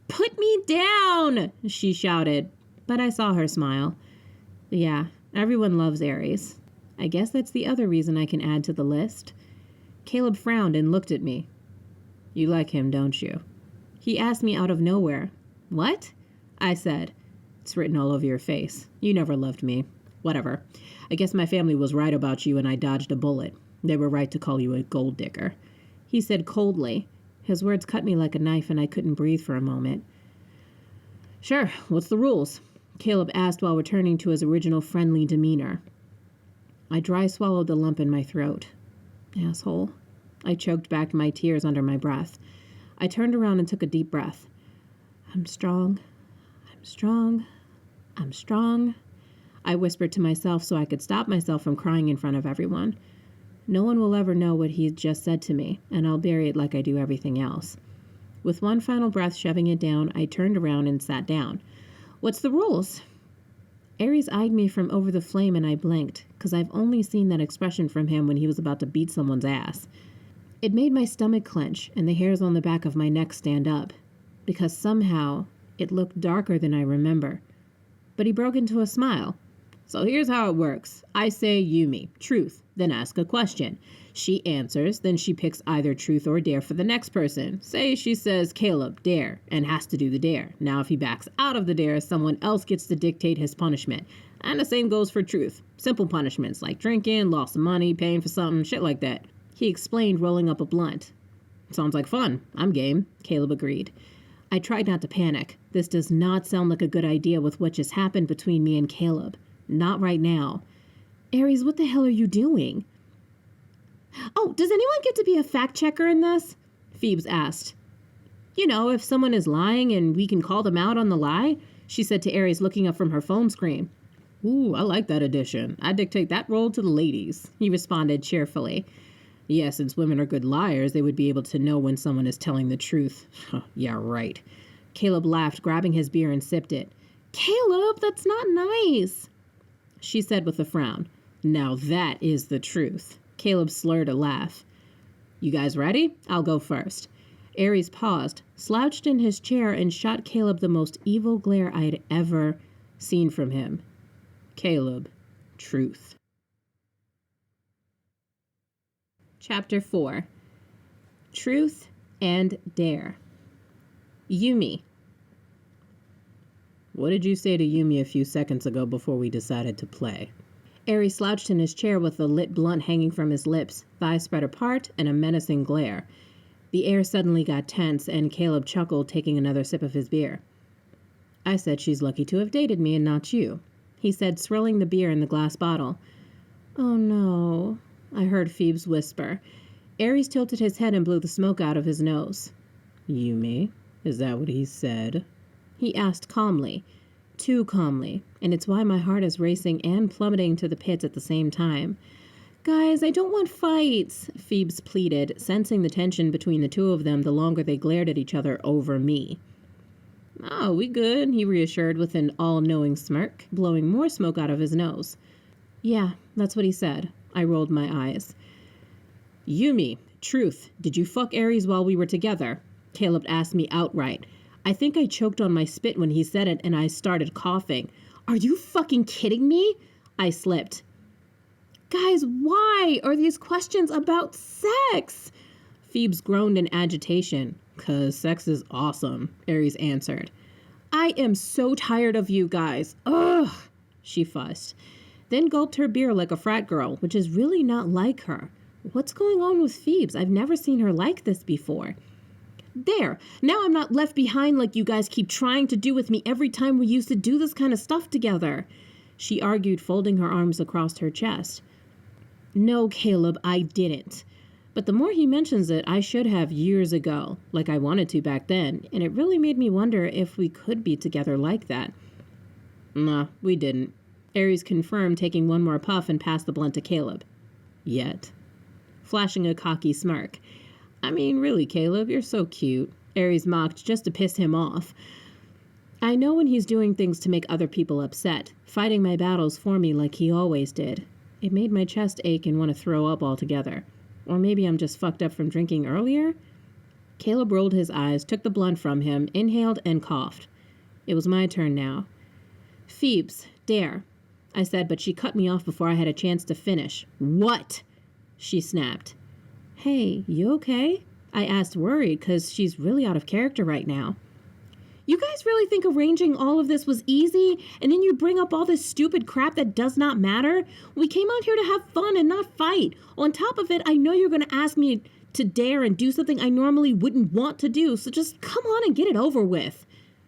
Put me down, she shouted, but I saw her smile. Yeah, everyone loves Aries. I guess that's the other reason I can add to the list. Caleb frowned and looked at me. You like him, don't you? He asked me out of nowhere. What? I said. It's written all over your face. You never loved me. Whatever. I guess my family was right about you and I dodged a bullet. They were right to call you a gold digger. He said coldly. His words cut me like a knife and I couldn't breathe for a moment. Sure, what's the rules? Caleb asked while returning to his original friendly demeanor. I dry swallowed the lump in my throat. Asshole. I choked back my tears under my breath. I turned around and took a deep breath. I'm strong. I'm strong. I'm strong. I whispered to myself so I could stop myself from crying in front of everyone. No one will ever know what he just said to me, and I'll bury it like I do everything else. With one final breath shoving it down, I turned around and sat down. What's the rules? Aries eyed me from over the flame and I blinked, because I've only seen that expression from him when he was about to beat someone's ass. It made my stomach clench and the hairs on the back of my neck stand up, because somehow it looked darker than I remember. But he broke into a smile. So here's how it works. I say Yumi, truth, then ask a question. She answers, then she picks either truth or dare for the next person. Say she says Caleb, dare, and has to do the dare. Now if he backs out of the dare, someone else gets to dictate his punishment. And the same goes for truth. Simple punishments like drinking, loss of money, paying for something, shit like that. He explained, rolling up a blunt. Sounds like fun. I'm game, Caleb agreed. I tried not to panic. This does not sound like a good idea with what just happened between me and Caleb. Not right now. Aries, what the hell are you doing? Oh, does anyone get to be a fact checker in this? Phoebes asked. You know, if someone is lying and we can call them out on the lie, she said to Aries, looking up from her phone screen. Ooh, I like that addition. I dictate that role to the ladies, he responded cheerfully. Yeah, since women are good liars, they would be able to know when someone is telling the truth. Yeah, right. Caleb laughed, grabbing his beer and sipped it. Caleb, that's not nice, she said with a frown. Now that is the truth. Caleb slurred a laugh. You guys ready? I'll go first. Aries paused, slouched in his chair, and shot Caleb the most evil glare I'd ever seen from him. Caleb, truth. Chapter 4. Truth and Dare. Yumi. What did you say to Yumi a few seconds ago before we decided to play? Aries slouched in his chair with the lit blunt hanging from his lips, thighs spread apart, and a menacing glare. The air suddenly got tense, and Caleb chuckled, taking another sip of his beer. I said she's lucky to have dated me and not you, he said, swirling the beer in the glass bottle. Oh no, I heard Phoebes whisper. Aries tilted his head and blew the smoke out of his nose. Yumi, is that what he said? He asked calmly. Too calmly, and it's why my heart is racing and plummeting to the pits at the same time. Guys, I don't want fights, Phoebes pleaded, sensing the tension between the two of them the longer they glared at each other over me. Oh, we good, he reassured with an all-knowing smirk, blowing more smoke out of his nose. Yeah, that's what he said. I rolled my eyes. Yumi, truth, did you fuck Aries while we were together? Caleb asked me outright. I think I choked on my spit when he said it, and I started coughing. Are you fucking kidding me? I slipped. Guys, why are these questions about sex? Phoebes groaned in agitation. 'Cause sex is awesome, Aries answered. I am so tired of you guys. Ugh, she fussed. Then gulped her beer like a frat girl, which is really not like her. What's going on with Phoebes? I've never seen her like this before. There, now I'm not left behind like you guys keep trying to do with me every time we used to do this kind of stuff together, she argued, folding her arms across her chest. No, Caleb, I didn't. But the more he mentions it, I should have years ago, like I wanted to back then, and it really made me wonder if we could be together like that. Nah, we didn't. Aries confirmed, taking one more puff and passed the blunt to Caleb. Yet. Flashing a cocky smirk. I mean, really, Caleb, you're so cute. Aries mocked just to piss him off. I know when he's doing things to make other people upset, fighting my battles for me like he always did. It made my chest ache and want to throw up altogether. Or maybe I'm just fucked up from drinking earlier? Caleb rolled his eyes, took the blunt from him, inhaled, and coughed. It was my turn now. Phoebes, dare, I said, but she cut me off before I had a chance to finish. What? She snapped. Hey, you okay? I asked, worried, because she's really out of character right now. You guys really think arranging all of this was easy, and then you bring up all this stupid crap that does not matter? We came out here to have fun and not fight. On top of it, I know you're going to ask me to dare and do something I normally wouldn't want to do, so just come on and get it over with,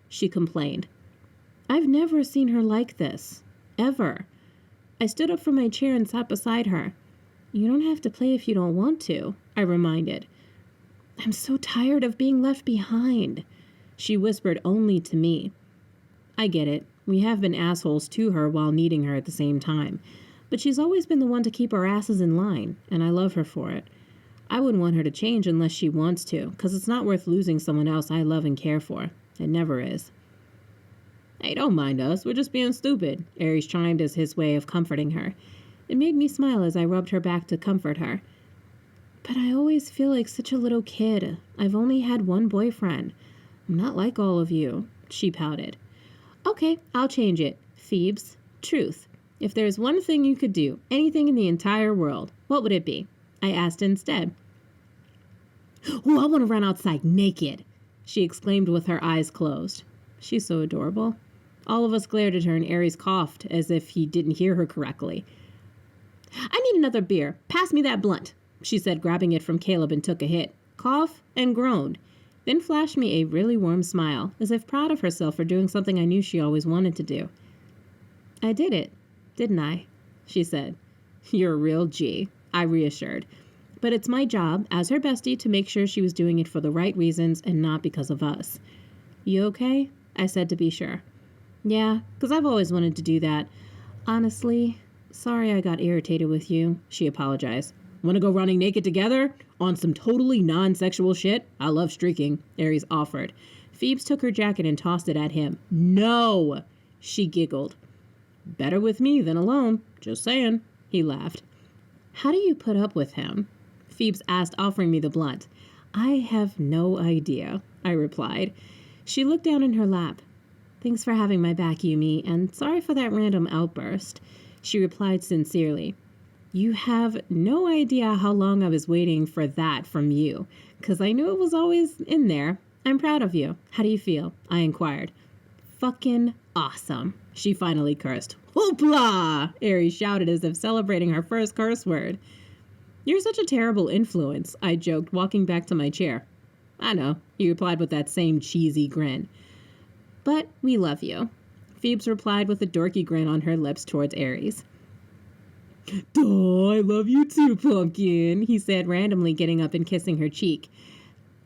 she complained. I've never seen her like this. Ever. I stood up from my chair and sat beside her. You don't have to play if you don't want to, I reminded. I'm so tired of being left behind, she whispered only to me. I get it. We have been assholes to her while needing her at the same time. But she's always been the one to keep our asses in line, and I love her for it. I wouldn't want her to change unless she wants to, because it's not worth losing someone else I love and care for. It never is. Hey, don't mind us. We're just being stupid, Aries chimed as his way of comforting her. It made me smile as I rubbed her back to comfort her. But I always feel like such a little kid. I've only had one boyfriend. I'm not like all of you, she pouted. Okay, I'll change it. Phoebes, truth. If there's one thing you could do, anything in the entire world, what would it be? I asked instead. Oh, I want to run outside naked, she exclaimed with her eyes closed. She's so adorable. All of us glared at her and Aries coughed as if he didn't hear her correctly. I need another beer. Pass me that blunt, she said, grabbing it from Caleb and took a hit. Coughed and groaned. Then flashed me a really warm smile, as if proud of herself for doing something I knew she always wanted to do. I did it, didn't I? She said. You're a real G, I reassured. But it's my job, as her bestie, to make sure she was doing it for the right reasons and not because of us. You okay? I said to be sure. Yeah, 'cause I've always wanted to do that. Honestly, sorry I got irritated with you, she apologized. Want to go running naked together? On some totally non-sexual shit? I love streaking, Aries offered. Phoebes took her jacket and tossed it at him. No, she giggled. Better with me than alone, just saying, he laughed. How do you put up with him? Phoebes asked, offering me the blunt. I have no idea, I replied. She looked down in her lap. Thanks for having my back, Yumi, and sorry for that random outburst, she replied sincerely. You have no idea how long I was waiting for that from you, 'cause I knew it was always in there. I'm proud of you. How do you feel? I inquired. Fucking awesome, she finally cursed. Hoopla! Aries shouted as if celebrating her first curse word. You're such a terrible influence, I joked, walking back to my chair. I know, he replied with that same cheesy grin. But we love you, Phoebes replied with a dorky grin on her lips towards Aries. Duh, I love you too, pumpkin, he said, randomly getting up and kissing her cheek.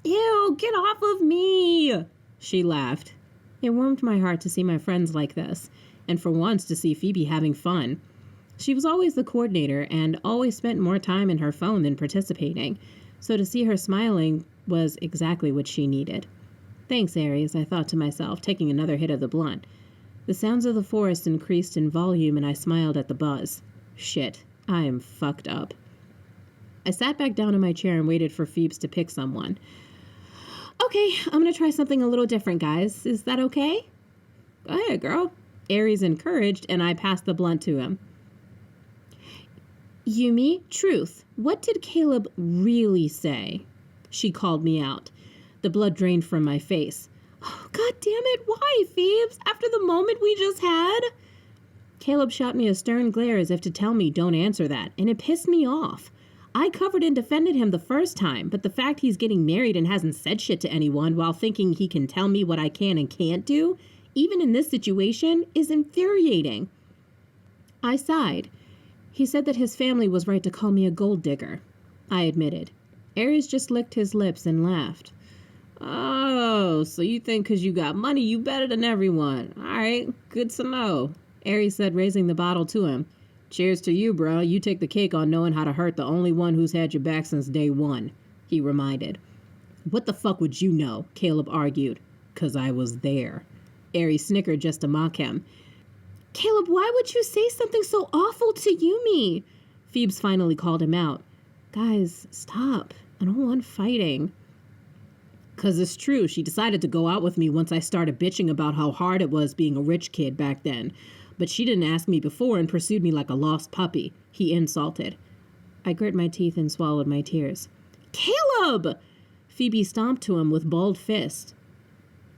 Ew, get off of me, she laughed. It warmed my heart to see my friends like this, and for once to see Phoebe having fun. She was always the coordinator and always spent more time in her phone than participating, so to see her smiling was exactly what she needed. Thanks, Aries, I thought to myself, taking another hit of the blunt. The sounds of the forest increased in volume and I smiled at the buzz. Shit, I am fucked up. I sat back down in my chair and waited for Phoebes to pick someone. Okay, I'm going to try something a little different, guys. Is that okay? Go ahead, girl. Aries encouraged, and I passed the blunt to him. Yumi, truth. What did Caleb really say? She called me out. The blood drained from my face. Oh, God damn it, why, Phoebes? After the moment we just had? Caleb shot me a stern glare as if to tell me don't answer that, and it pissed me off. I covered and defended him the first time, but the fact he's getting married and hasn't said shit to anyone while thinking he can tell me what I can and can't do, even in this situation, is infuriating. I sighed. He said that his family was right to call me a gold digger. I admitted. Aries just licked his lips and laughed. Oh, so you think 'cause you got money you better than everyone. All right, good to know, Aries said, raising the bottle to him. Cheers to you, bro. You take the cake on knowing how to hurt the only one who's had your back since day one, he reminded. What the fuck would you know? Caleb argued. 'Cause I was there. Aries snickered just to mock him. Caleb, why would you say something so awful to Yumi? Phoebes finally called him out. Guys, stop. I don't want fighting. 'Cause it's true. She decided to go out with me once I started bitching about how hard it was being a rich kid back then. But she didn't ask me before and pursued me like a lost puppy. He insulted. I grit my teeth and swallowed my tears. Caleb! Phoebe stomped to him with balled fist.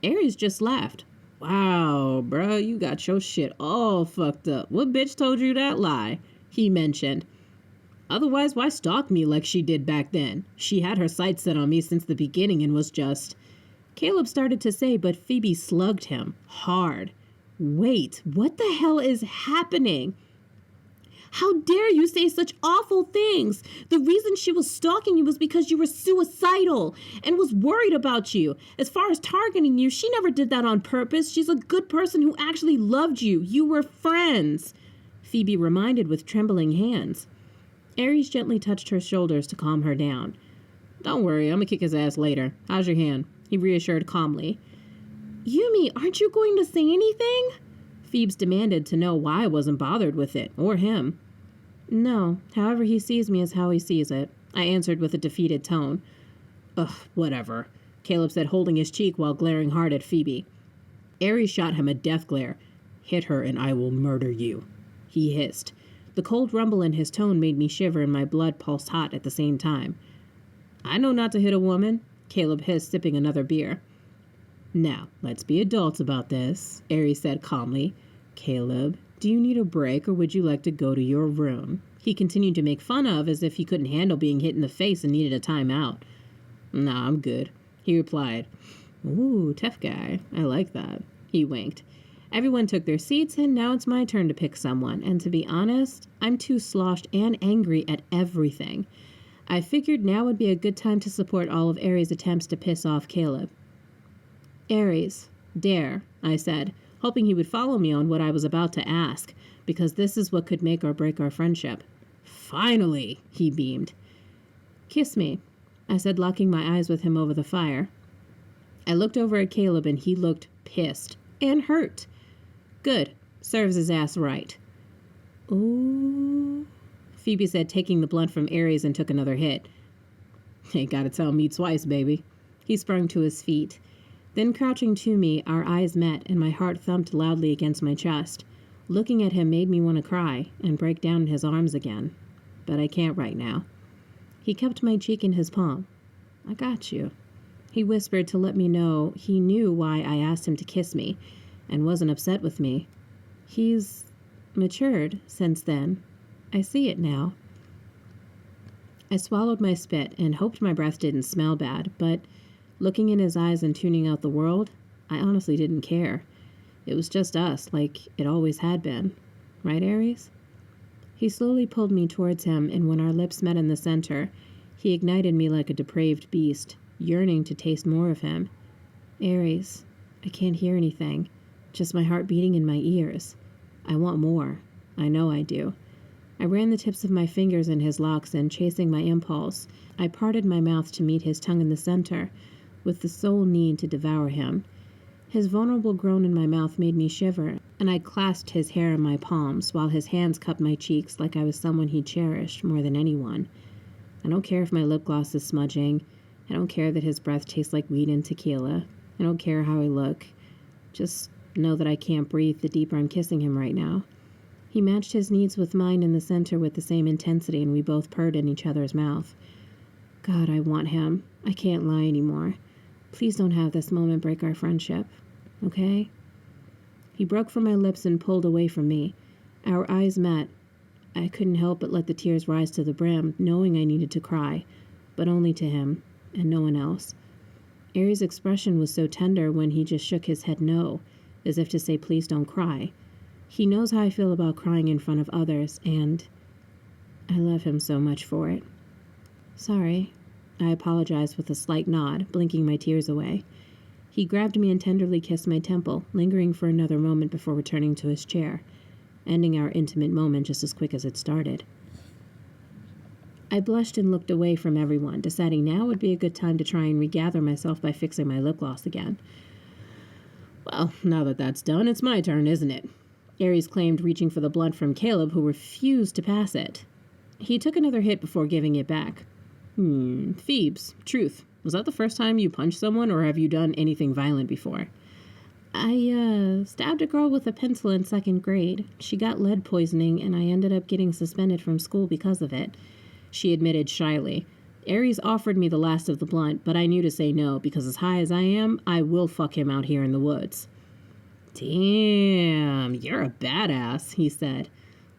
Aries just laughed. Wow, bro, you got your shit all fucked up. What bitch told you that lie? He mentioned. Otherwise, why stalk me like she did back then? She had her sights set on me since the beginning and was just... Caleb started to say, but Phoebe slugged him hard. Wait, what the hell is happening? How dare you say such awful things? The reason she was stalking you was because you were suicidal and was worried about you. As far as targeting you, she never did that on purpose. She's a good person who actually loved you. You were friends, Phoebe reminded with trembling hands. Aries gently touched her shoulders to calm her down. Don't worry, I'm gonna kick his ass later. How's your hand? He reassured calmly. Yumi, aren't you going to say anything? Phoebes demanded to know why I wasn't bothered with it, or him. No, however he sees me is how he sees it, I answered with a defeated tone. Ugh, whatever, Caleb said, holding his cheek while glaring hard at Phoebe. Aries shot him a death glare. Hit her and I will murder you, he hissed. The cold rumble in his tone made me shiver and my blood pulsed hot at the same time. I know not to hit a woman, Caleb hissed, sipping another beer. Now, let's be adults about this, Aries said calmly. Caleb, do you need a break or would you like to go to your room? He continued to make fun of as if he couldn't handle being hit in the face and needed a timeout. Nah, I'm good, he replied. Ooh, tough guy. I like that. He winked. Everyone took their seats and now it's my turn to pick someone. And to be honest, I'm too sloshed and angry at everything. I figured now would be a good time to support all of Aries' attempts to piss off Caleb. Aries, dare, I said, hoping he would follow me on what I was about to ask, because this is what could make or break our friendship. Finally, he beamed. Kiss me, I said, locking my eyes with him over the fire. I looked over at Caleb and he looked pissed and hurt. Good, serves his ass right. Ooh, Phoebe said, taking the blunt from Aries and took another hit. Ain't gotta tell me twice, baby. He sprung to his feet. Then crouching to me, our eyes met and my heart thumped loudly against my chest. Looking at him made me want to cry and break down in his arms again. But I can't right now. He kept my cheek in his palm. I got you. He whispered to let me know he knew why I asked him to kiss me and wasn't upset with me. He's matured since then. I see it now. I swallowed my spit and hoped my breath didn't smell bad, but looking in his eyes and tuning out the world, I honestly didn't care. It was just us, like it always had been. Right, Aries? He slowly pulled me towards him, and when our lips met in the center, he ignited me like a depraved beast, yearning to taste more of him. Aries, I can't hear anything, just my heart beating in my ears. I want more. I know I do. I ran the tips of my fingers in his locks, and chasing my impulse, I parted my mouth to meet his tongue in the center, with the sole need to devour him. His vulnerable groan in my mouth made me shiver, and I clasped his hair in my palms while his hands cupped my cheeks like I was someone he cherished more than anyone. I don't care if my lip gloss is smudging. I don't care that his breath tastes like weed and tequila. I don't care how I look. Just know that I can't breathe the deeper I'm kissing him right now. He matched his needs with mine in the center with the same intensity, and we both purred in each other's mouth. God, I want him. I can't lie anymore. Please don't have this moment break our friendship, okay? He broke from my lips and pulled away from me. Our eyes met. I couldn't help but let the tears rise to the brim, knowing I needed to cry, but only to him, and no one else. Aries' expression was so tender when he just shook his head no, as if to say please don't cry. He knows how I feel about crying in front of others, and I love him so much for it. Sorry. I apologized with a slight nod, blinking my tears away. He grabbed me and tenderly kissed my temple, lingering for another moment before returning to his chair, ending our intimate moment just as quick as it started. I blushed and looked away from everyone, deciding now would be a good time to try and regather myself by fixing my lip gloss again. Well, now that that's done, it's my turn, isn't it? Aries claimed, reaching for the blunt from Caleb, who refused to pass it. He took another hit before giving it back. Phoebes, truth. Was that the first time you punched someone, or have you done anything violent before? I stabbed a girl with a pencil in 2nd grade. She got lead poisoning, and I ended up getting suspended from school because of it, she admitted shyly. Aries offered me the last of the blunt, but I knew to say no, because as high as I am, I will fuck him out here in the woods. Damn, you're a badass, he said.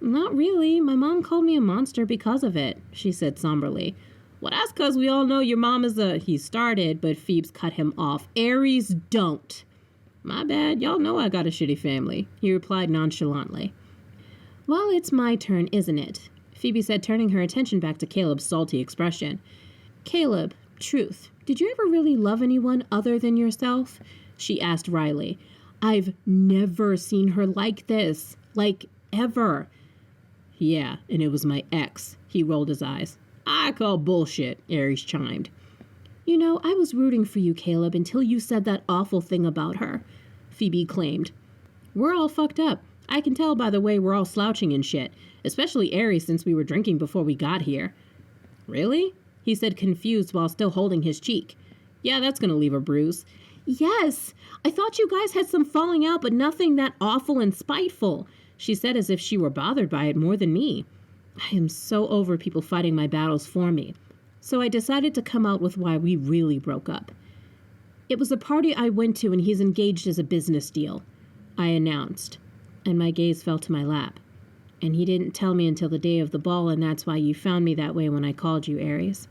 Not really. My mom called me a monster because of it, she said somberly. Well, that's because we all know your mom is a... He started, but Phoebes cut him off. Aries, don't. My bad. Y'all know I got a shitty family, he replied nonchalantly. Well, it's my turn, isn't it? Phoebe said, turning her attention back to Caleb's salty expression. Caleb, truth, did you ever really love anyone other than yourself? She asked wryly. I've never seen her like this. Like, ever. Yeah, and it was my ex. He rolled his eyes. I call bullshit, Aries chimed. You know, I was rooting for you, Caleb, until you said that awful thing about her, Phoebe claimed. We're all fucked up. I can tell by the way we're all slouching and shit, especially Aries since we were drinking before we got here. Really? He said, confused while still holding his cheek. Yeah, that's gonna leave a bruise. Yes! I thought you guys had some falling out, but nothing that awful and spiteful, she said as if she were bothered by it more than me. I am so over people fighting my battles for me. So I decided to come out with why we really broke up. It was a party I went to and he's engaged as a business deal, I announced, and my gaze fell to my lap. And he didn't tell me until the day of the ball, and that's why you found me that way when I called you, Aries.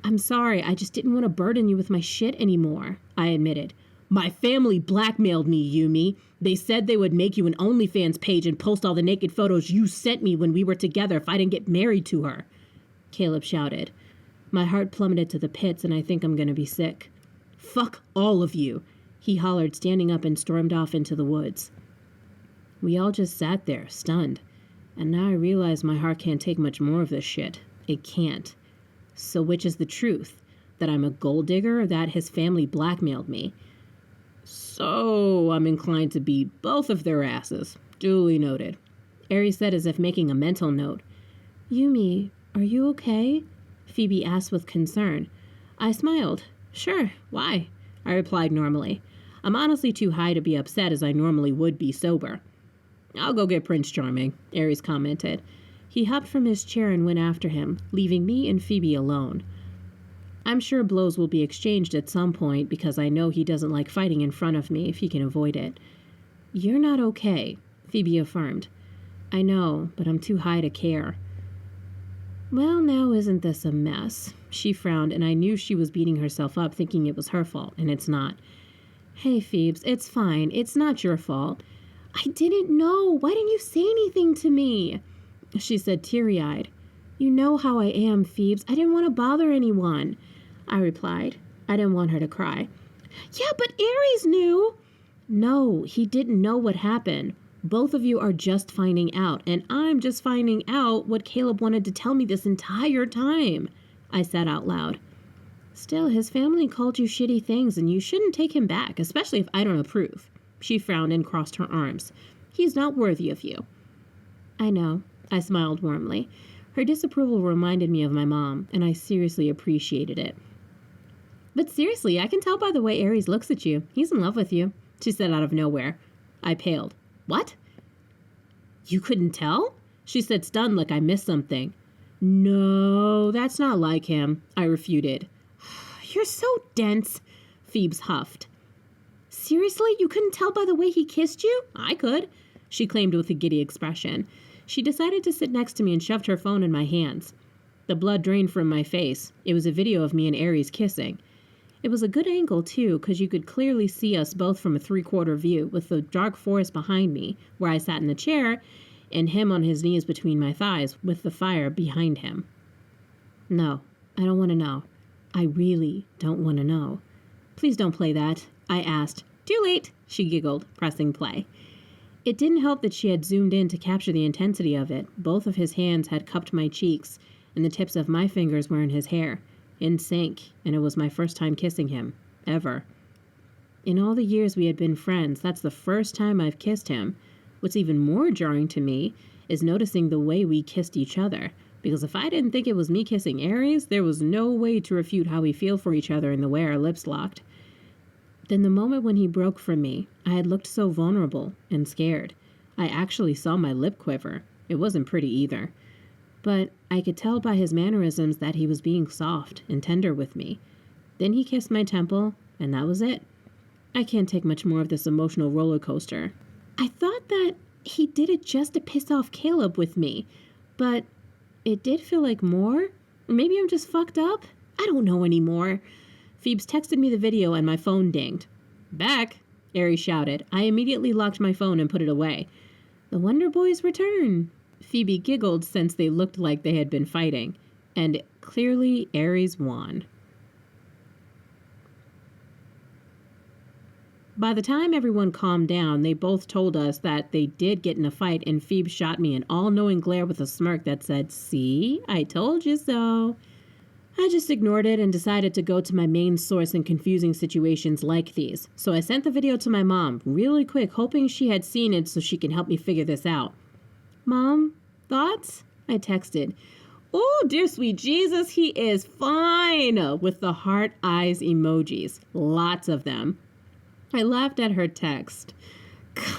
I'm sorry, I just didn't want to burden you with my shit anymore, I admitted. My family blackmailed me, Yumi. They said they would make you an OnlyFans page and post all the naked photos you sent me when we were together if I didn't get married to her, Caleb shouted. My heart plummeted to the pits, and I think I'm going to be sick. Fuck all of you, he hollered, standing up and stormed off into the woods. We all just sat there, stunned. And now I realize my heart can't take much more of this shit. It can't. So which is the truth? That I'm a gold digger or that his family blackmailed me? So I'm inclined to beat both of their asses. Duly noted. Aries said as if making a mental note. Yumi, are you okay? Phoebe asked with concern. I smiled. Sure, why? I replied normally. I'm honestly too high to be upset as I normally would be sober. I'll go get Prince Charming, Aries commented. He hopped from his chair and went after him, leaving me and Phoebe alone. I'm sure blows will be exchanged at some point because I know he doesn't like fighting in front of me if he can avoid it. You're not okay, Phoebe affirmed. I know, but I'm too high to care. Well, now isn't this a mess? She frowned, and I knew she was beating herself up, thinking it was her fault, and it's not. Hey, Phoebes, it's fine. It's not your fault. I didn't know. Why didn't you say anything to me? She said, teary-eyed. You know how I am, Phoebes. I didn't want to bother anyone, I replied. I didn't want her to cry. Yeah, but Aries knew. No, he didn't know what happened. Both of you are just finding out, and I'm just finding out what Caleb wanted to tell me this entire time, I said out loud. Still, his family called you shitty things, and you shouldn't take him back, especially if I don't approve. She frowned and crossed her arms. He's not worthy of you. I know, I smiled warmly. Her disapproval reminded me of my mom, and I seriously appreciated it. But seriously, I can tell by the way Aries looks at you. He's in love with you, she said out of nowhere. I paled. What? You couldn't tell? She said, stunned like I missed something. No, that's not like him, I refuted. You're so dense, Phoebes huffed. Seriously, you couldn't tell by the way he kissed you? I could, she claimed with a giddy expression. She decided to sit next to me and shoved her phone in my hands. The blood drained from my face. It was a video of me and Aries kissing. It was a good angle, too, because you could clearly see us both from a 3/4 view, with the dark forest behind me, where I sat in the chair, and him on his knees between my thighs, with the fire behind him. No, I don't want to know. I really don't want to know. Please don't play that, I asked. Too late, she giggled, pressing play. It didn't help that she had zoomed in to capture the intensity of it. Both of his hands had cupped my cheeks, and the tips of my fingers were in his hair, in sync, and it was my first time kissing him, ever. In all the years we had been friends, that's the first time I've kissed him. What's even more jarring to me is noticing the way we kissed each other, because if I didn't think it was me kissing Aries, there was no way to refute how we feel for each other in the way our lips locked. Then the moment when he broke from me, I had looked so vulnerable and scared. I actually saw my lip quiver. It wasn't pretty either. But I could tell by his mannerisms that he was being soft and tender with me. Then he kissed my temple, and that was it. I can't take much more of this emotional roller coaster. I thought that he did it just to piss off Caleb with me, but it did feel like more. Maybe I'm just fucked up? I don't know anymore. Phoebes texted me the video and my phone dinged. Back, Aries shouted. I immediately locked my phone and put it away. The Wonder Boys return. Phoebe giggled since they looked like they had been fighting, and clearly Aries won. By the time everyone calmed down, they both told us that they did get in a fight, and Phoebe shot me an all-knowing glare with a smirk that said, "See, I told you so." I just ignored it and decided to go to my main source in confusing situations like these. So I sent the video to my mom really quick, hoping she had seen it so she can help me figure this out. Mom, thoughts? I texted. Oh, dear sweet Jesus, he is fine, with the heart eyes emojis. Lots of them. I laughed at her text.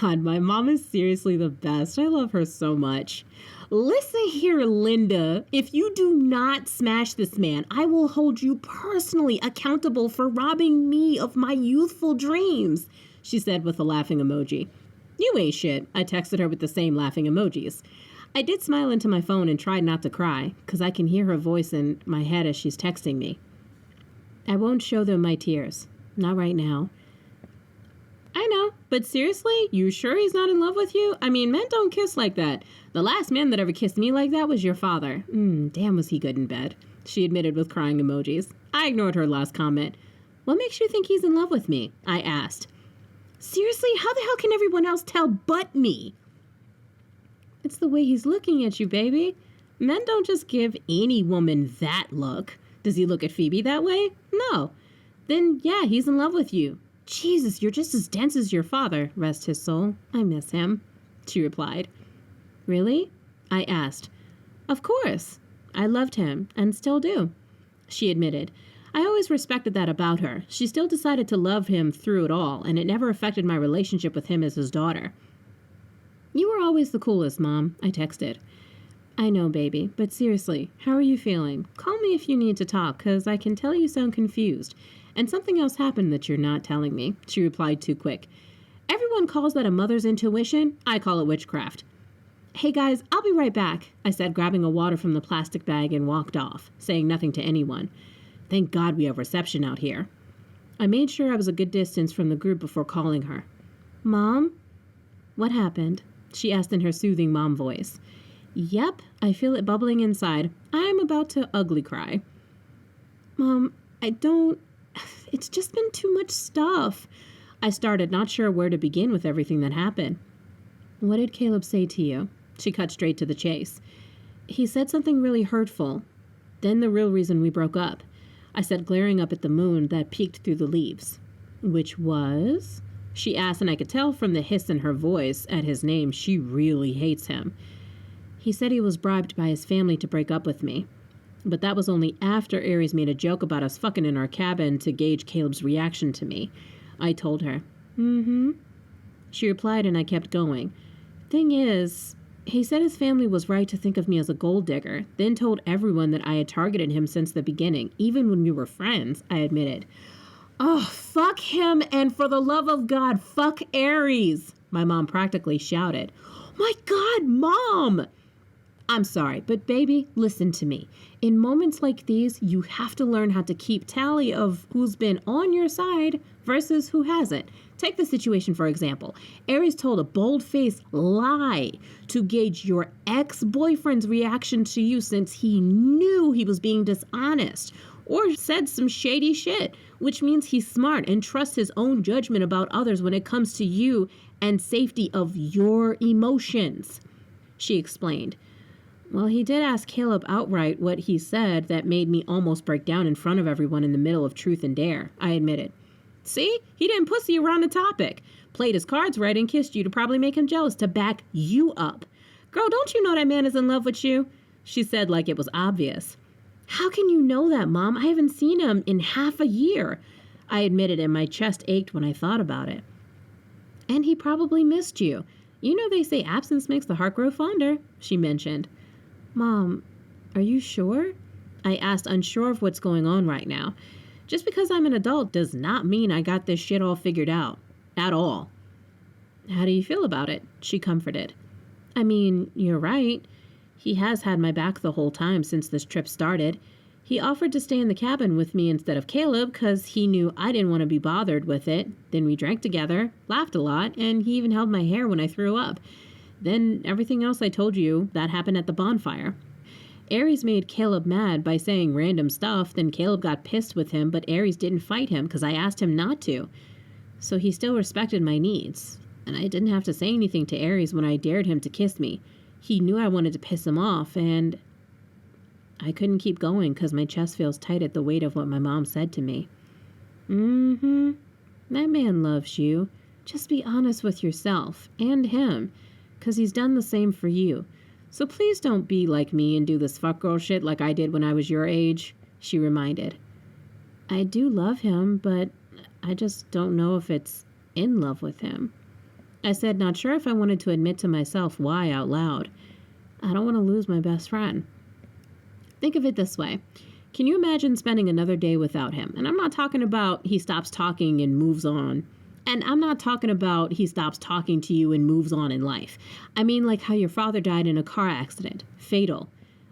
God, my mom is seriously the best. I love her so much. Listen here, Linda. If you do not smash this man, I will hold you personally accountable for robbing me of my youthful dreams, she said with a laughing emoji. You ain't shit, I texted her with the same laughing emojis. I did smile into my phone and tried not to cry, because I can hear her voice in my head as she's texting me. I won't show them my tears. Not right now. I know, but seriously, you sure he's not in love with you? I mean, men don't kiss like that. The last man that ever kissed me like that was your father. Damn, was he good in bed, she admitted with crying emojis. I ignored her last comment. What makes you think he's in love with me? I asked. Seriously, how the hell can everyone else tell but me? It's the way he's looking at you, baby. Men don't just give any woman that look. Does he look at Phoebe that way? No. Then, yeah, he's in love with you. Jesus, you're just as dense as your father, rest his soul. I miss him, she replied. Really? I asked. Of course. I loved him, and still do, she admitted. I always respected that about her. She still decided to love him through it all, and it never affected my relationship with him as his daughter. You were always the coolest, Mom, I texted. I know, baby, but seriously, how are you feeling? Call me if you need to talk, 'cause I can tell you sound confused. And something else happened that you're not telling me, she replied too quick. Everyone calls that a mother's intuition. I call it witchcraft. Hey guys, I'll be right back, I said, grabbing a water from the plastic bag and walked off, saying nothing to anyone. Thank God we have reception out here. I made sure I was a good distance from the group before calling her. Mom? What happened? She asked in her soothing mom voice. Yep, I feel it bubbling inside. I'm about to ugly cry. Mom, it's just been too much stuff. I started, not sure where to begin with everything that happened. What did Caleb say to you? She cut straight to the chase. He said something really hurtful. Then the real reason we broke up. I said, glaring up at the moon that peeked through the leaves. Which was? She asked, and I could tell from the hiss in her voice at his name she really hates him. He said he was bribed by his family to break up with me. But that was only after Aries made a joke about us fucking in our cabin to gauge Caleb's reaction to me. I told her. Mm-hmm. She replied, and I kept going. Thing is, he said his family was right to think of me as a gold digger, then told everyone that I had targeted him since the beginning, even when we were friends, I admitted. Oh, fuck him, and for the love of God, fuck Aries, my mom practically shouted. My God, Mom! I'm sorry, but baby, listen to me. In moments like these, you have to learn how to keep tally of who's been on your side versus who hasn't. Take the situation, for example. Aries told a bold-faced lie to gauge your ex-boyfriend's reaction to you since he knew he was being dishonest, or said some shady shit, which means he's smart and trusts his own judgment about others when it comes to you and safety of your emotions, she explained. Well, he did ask Caleb outright what he said that made me almost break down in front of everyone in the middle of Truth and Dare, I admitted. See? He didn't pussy you around the topic. Played his cards right and kissed you to probably make him jealous to back you up. Girl, don't you know that man is in love with you? She said like it was obvious. How can you know that, Mom? I haven't seen him in half a year, I admitted, and my chest ached when I thought about it. And he probably missed you. You know they say absence makes the heart grow fonder, she mentioned. Mom, are you sure? I asked, unsure of what's going on right now. Just because I'm an adult does not mean I got this shit all figured out. At all. How do you feel about it? She comforted. I mean, you're right. He has had my back the whole time since this trip started. He offered to stay in the cabin with me instead of Caleb because he knew I didn't want to be bothered with it. Then we drank together, laughed a lot, and he even held my hair when I threw up. Then everything else I told you, that happened at the bonfire. Aries made Caleb mad by saying random stuff, then Caleb got pissed with him, but Aries didn't fight him because I asked him not to. So he still respected my needs, and I didn't have to say anything to Aries when I dared him to kiss me. He knew I wanted to piss him off, and I couldn't keep going because my chest feels tight at the weight of what my mom said to me. That man loves you. Just be honest with yourself and him, because he's done the same for you. So please don't be like me and do this fuck girl shit like I did when I was your age, she reminded. I do love him, but I just don't know if it's in love with him. I said, not sure if I wanted to admit to myself why out loud. I don't want to lose my best friend. Think of it this way. Can you imagine spending another day without him? And I'm not talking about he stops talking and moves on. And I'm not talking about he stops talking to you and moves on in life. I mean like how your father died in a car accident. Fatal.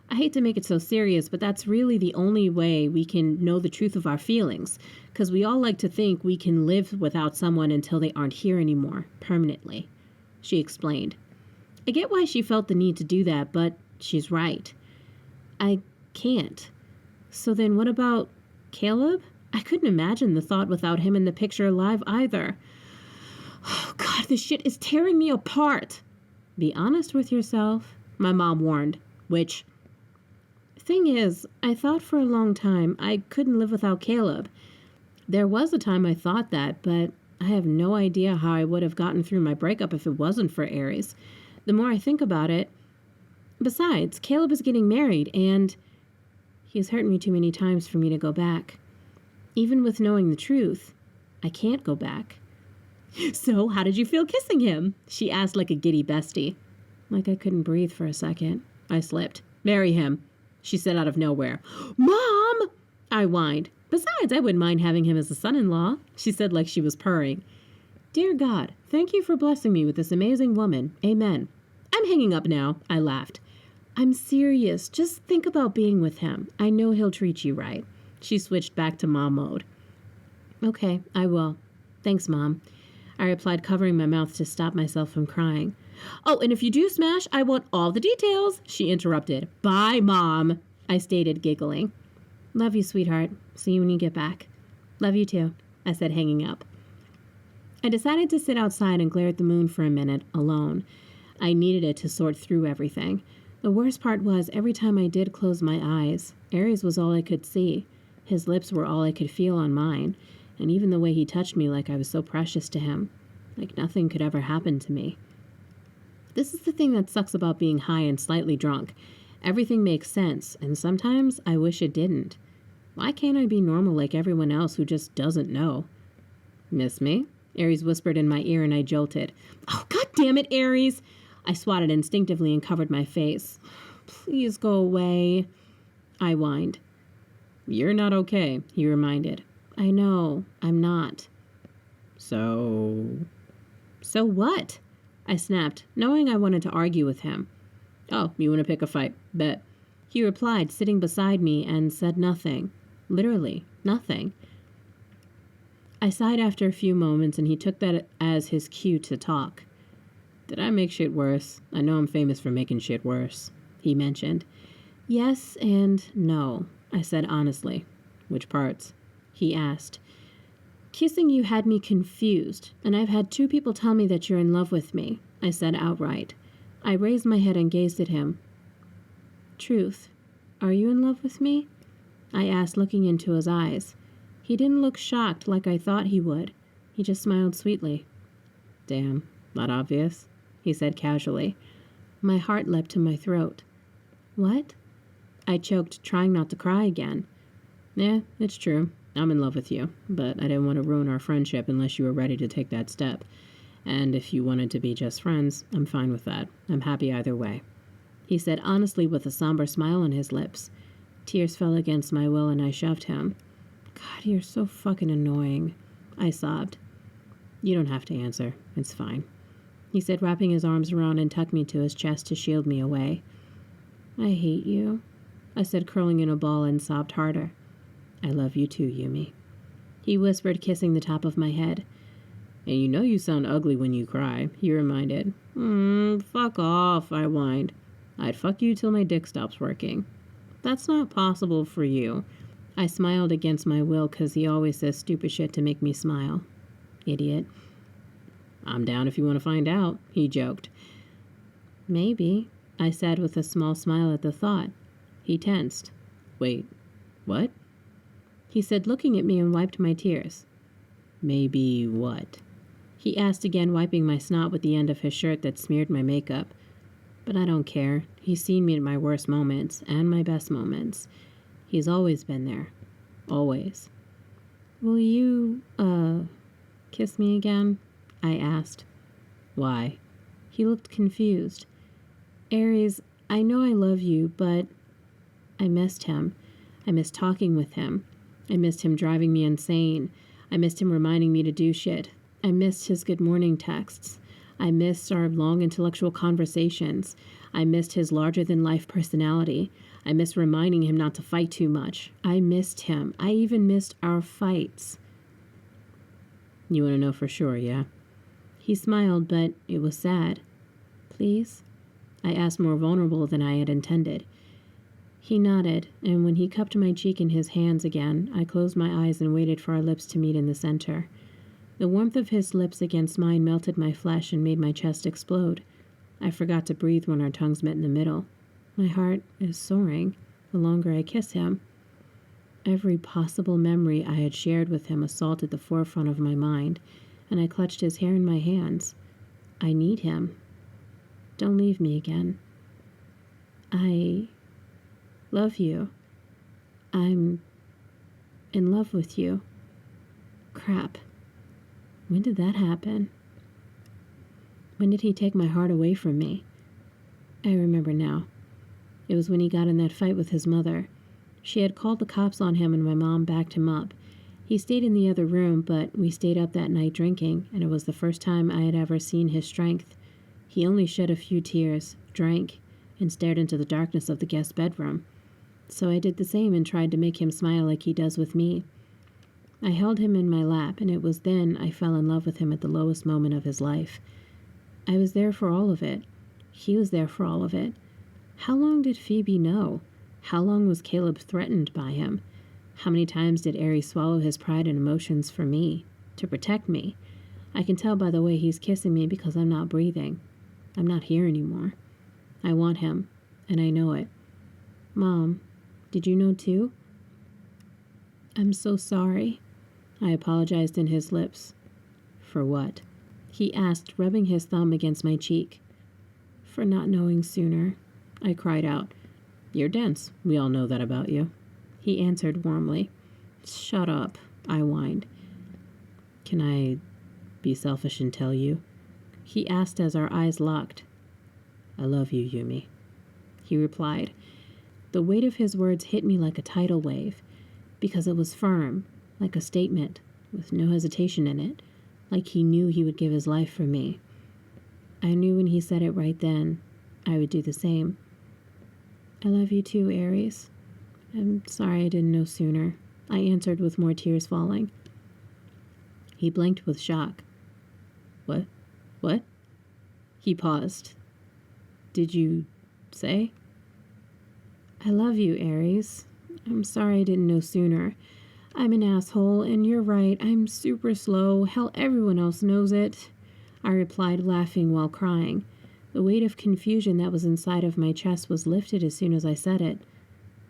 I hate to make it so serious, but that's really the only way we can know the truth of our feelings. Because we all like to think we can live without someone until they aren't here anymore, permanently. She explained. I get why she felt the need to do that, but she's right. I can't. So then what about Caleb? I couldn't imagine the thought without him in the picture alive either. Oh, God, this shit is tearing me apart. Be honest with yourself, my mom warned, which... Thing is, I thought for a long time I couldn't live without Caleb. There was a time I thought that, but I have no idea how I would have gotten through my breakup if it wasn't for Aries. The more I think about it... Besides, Caleb is getting married, and he's hurt me too many times for me to go back. Even with knowing the truth, I can't go back. So, how did you feel kissing him? She asked like a giddy bestie. Like I couldn't breathe for a second. I slipped. Marry him, she said out of nowhere. Mom! I whined. Besides, I wouldn't mind having him as a son-in-law, she said like she was purring. Dear God, thank you for blessing me with this amazing woman. Amen. I'm hanging up now, I laughed. I'm serious. Just think about being with him. I know he'll treat you right. She switched back to mom mode. Okay, I will. Thanks, Mom. I replied, covering my mouth to stop myself from crying. Oh, and if you do smash, I want all the details, she interrupted. Bye, Mom, I stated, giggling. Love you, sweetheart. See you when you get back. Love you too, I said, hanging up. I decided to sit outside and glare at the moon for a minute, alone. I needed it to sort through everything. The worst part was, every time I did close my eyes, Aries was all I could see. His lips were all I could feel on mine, and even the way he touched me like I was so precious to him, like nothing could ever happen to me. This is the thing that sucks about being high and slightly drunk. Everything makes sense, and sometimes I wish it didn't. Why can't I be normal like everyone else who just doesn't know? Miss me? Aries whispered in my ear, and I jolted. Oh, God damn it, Aries! I swatted instinctively and covered my face. Please go away, I whined. You're not okay, he reminded. I know, I'm not. So what? I snapped, knowing I wanted to argue with him. Oh, you want to pick a fight? Bet. He replied, sitting beside me, and said nothing. Literally, nothing. I sighed after a few moments, and he took that as his cue to talk. Did I make shit worse? I know I'm famous for making shit worse, he mentioned. Yes and no, I said honestly. Which parts? He asked. Kissing you had me confused, and I've had 2 people tell me that you're in love with me, I said outright. I raised my head and gazed at him. Truth, are you in love with me? I asked, looking into his eyes. He didn't look shocked like I thought he would. He just smiled sweetly. Damn, not obvious, he said casually. My heart leapt to my throat. What? I choked, trying not to cry again. Yeah, it's true. I'm in love with you, but I didn't want to ruin our friendship unless you were ready to take that step. And if you wanted to be just friends, I'm fine with that. I'm happy either way, he said honestly with a somber smile on his lips. Tears fell against my will and I shoved him. God, you're so fucking annoying, I sobbed. You don't have to answer. It's fine, he said, wrapping his arms around and tucked me to his chest to shield me away. I hate you, I said, curling in a ball, and sobbed harder. I love you too, Yumi, he whispered, kissing the top of my head. And you know you sound ugly when you cry, he reminded. Fuck off, I whined. I'd fuck you till my dick stops working. That's not possible for you. I smiled against my will because he always says stupid shit to make me smile. Idiot. I'm down if you want to find out, he joked. Maybe, I said with a small smile at the thought. He tensed. Wait, what? He said, looking at me, and wiped my tears. Maybe what? He asked again, wiping my snot with the end of his shirt that smeared my makeup. But I don't care. He's seen me at my worst moments and my best moments. He's always been there. Always. Will you, kiss me again? I asked. Why? He looked confused. Aries, I know I love you, but I missed him. I missed talking with him. I missed him driving me insane. I missed him reminding me to do shit. I missed his good morning texts. I missed our long intellectual conversations. I missed his larger-than-life personality. I missed reminding him not to fight too much. I missed him. I even missed our fights. You want to know for sure, yeah? He smiled, but it was sad. Please? I asked, more vulnerable than I had intended. He nodded, and when he cupped my cheek in his hands again, I closed my eyes and waited for our lips to meet in the center. The warmth of his lips against mine melted my flesh and made my chest explode. I forgot to breathe when our tongues met in the middle. My heart is soaring the longer I kiss him. Every possible memory I had shared with him assaulted the forefront of my mind, and I clutched his hair in my hands. I need him. Don't leave me again. I love you. I'm in love with you. Crap. When did that happen? When did he take my heart away from me? I remember now. It was when he got in that fight with his mother. She had called the cops on him and my mom backed him up. He stayed in the other room, but we stayed up that night drinking, and it was the first time I had ever seen his strength. He only shed a few tears, drank, and stared into the darkness of the guest bedroom. So I did the same and tried to make him smile like he does with me. I held him in my lap, and it was then I fell in love with him at the lowest moment of his life. I was there for all of it. He was there for all of it. How long did Phoebe know? How long was Caleb threatened by him? How many times did Aries swallow his pride and emotions for me, to protect me? I can tell by the way he's kissing me because I'm not breathing. I'm not here anymore. I want him, and I know it. Mom, did you know too? I'm so sorry. I apologized in his lips. For what? He asked, rubbing his thumb against my cheek. For not knowing sooner, I cried out. You're dense. We all know that about you. He answered warmly. Shut up, I whined. Can I be selfish and tell you? He asked as our eyes locked. I love you, Yumi. He replied. The weight of his words hit me like a tidal wave, because it was firm, like a statement, with no hesitation in it, like he knew he would give his life for me. I knew when he said it right then, I would do the same. I love you too, Aries. I'm sorry I didn't know sooner, I answered with more tears falling. He blinked with shock. What? What? He paused. Did you say? I love you, Aries. I'm sorry I didn't know sooner. I'm an asshole, and you're right, I'm super slow. Hell, everyone else knows it. I replied, laughing while crying. The weight of confusion that was inside of my chest was lifted as soon as I said it.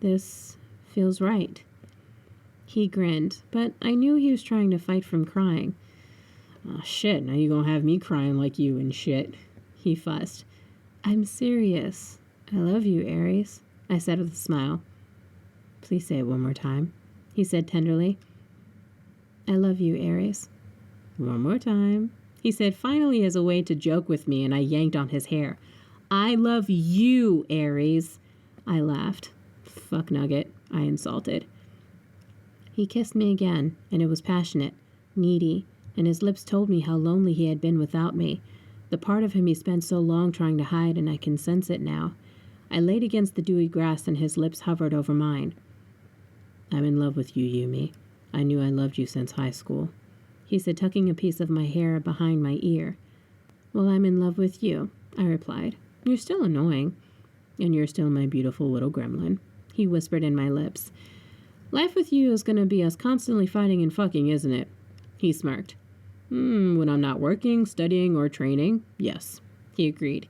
This feels right. He grinned, but I knew he was trying to fight from crying. Oh, shit, now you gonna have me crying like you and shit, he fussed. I'm serious. I love you, Aries, I said with a smile. Please say it one more time, he said tenderly. I love you, Aries. One more time, he said finally as a way to joke with me, and I yanked on his hair. I love you, Aries, I laughed. Fuck nugget, I insulted. He kissed me again, and it was passionate, needy, and his lips told me how lonely he had been without me, the part of him he spent so long trying to hide, and I can sense it now. I laid against the dewy grass, and his lips hovered over mine. I'm in love with you, Yumi. I knew I loved you since high school, he said, tucking a piece of my hair behind my ear. Well, I'm in love with you, I replied. You're still annoying. And you're still my beautiful little gremlin, he whispered in my lips. Life with you is going to be us constantly fighting and fucking, isn't it? He smirked. When I'm not working, studying, or training, yes, he agreed.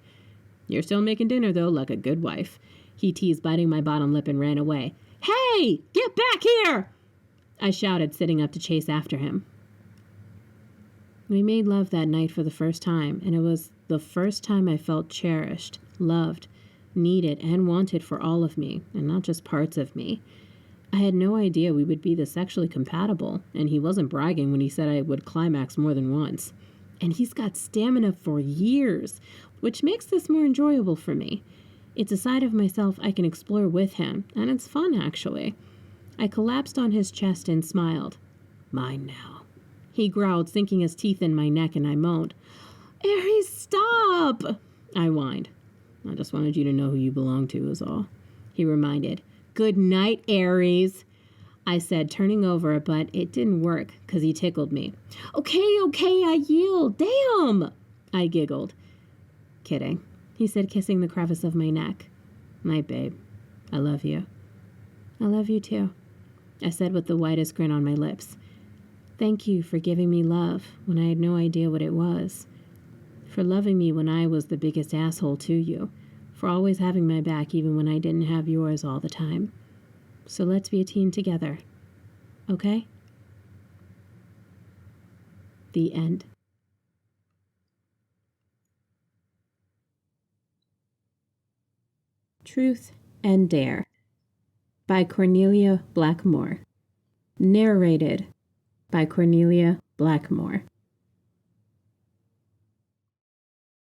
You're still making dinner, though, like a good wife, he teased, biting my bottom lip, and ran away. Hey, get back here, I shouted, sitting up to chase after him. We made love that night for the first time, and it was the first time I felt cherished, loved, needed, and wanted for all of me, and not just parts of me. I had no idea we would be this sexually compatible, and he wasn't bragging when he said I would climax more than once. And he's got stamina for years, which makes this more enjoyable for me. It's a side of myself I can explore with him, and it's fun, actually. I collapsed on his chest and smiled. Mine now, he growled, sinking his teeth in my neck, and I moaned. Aries, stop, I whined. I just wanted you to know who you belong to, is all, he reminded. Good night, Aries, I said, turning over, but it didn't work because he tickled me. Okay, I yield. Damn, I giggled. Kidding, he said, kissing the crevice of my neck. Night, babe. I love you. I love you too, I said with the widest grin on my lips. Thank you for giving me love when I had no idea what it was. For loving me when I was the biggest asshole to you. For always having my back even when I didn't have yours all the time. So let's be a team together. Okay? The end. Truth and Dare by Kornelia Blacmore. Narrated by Kornelia Blacmore.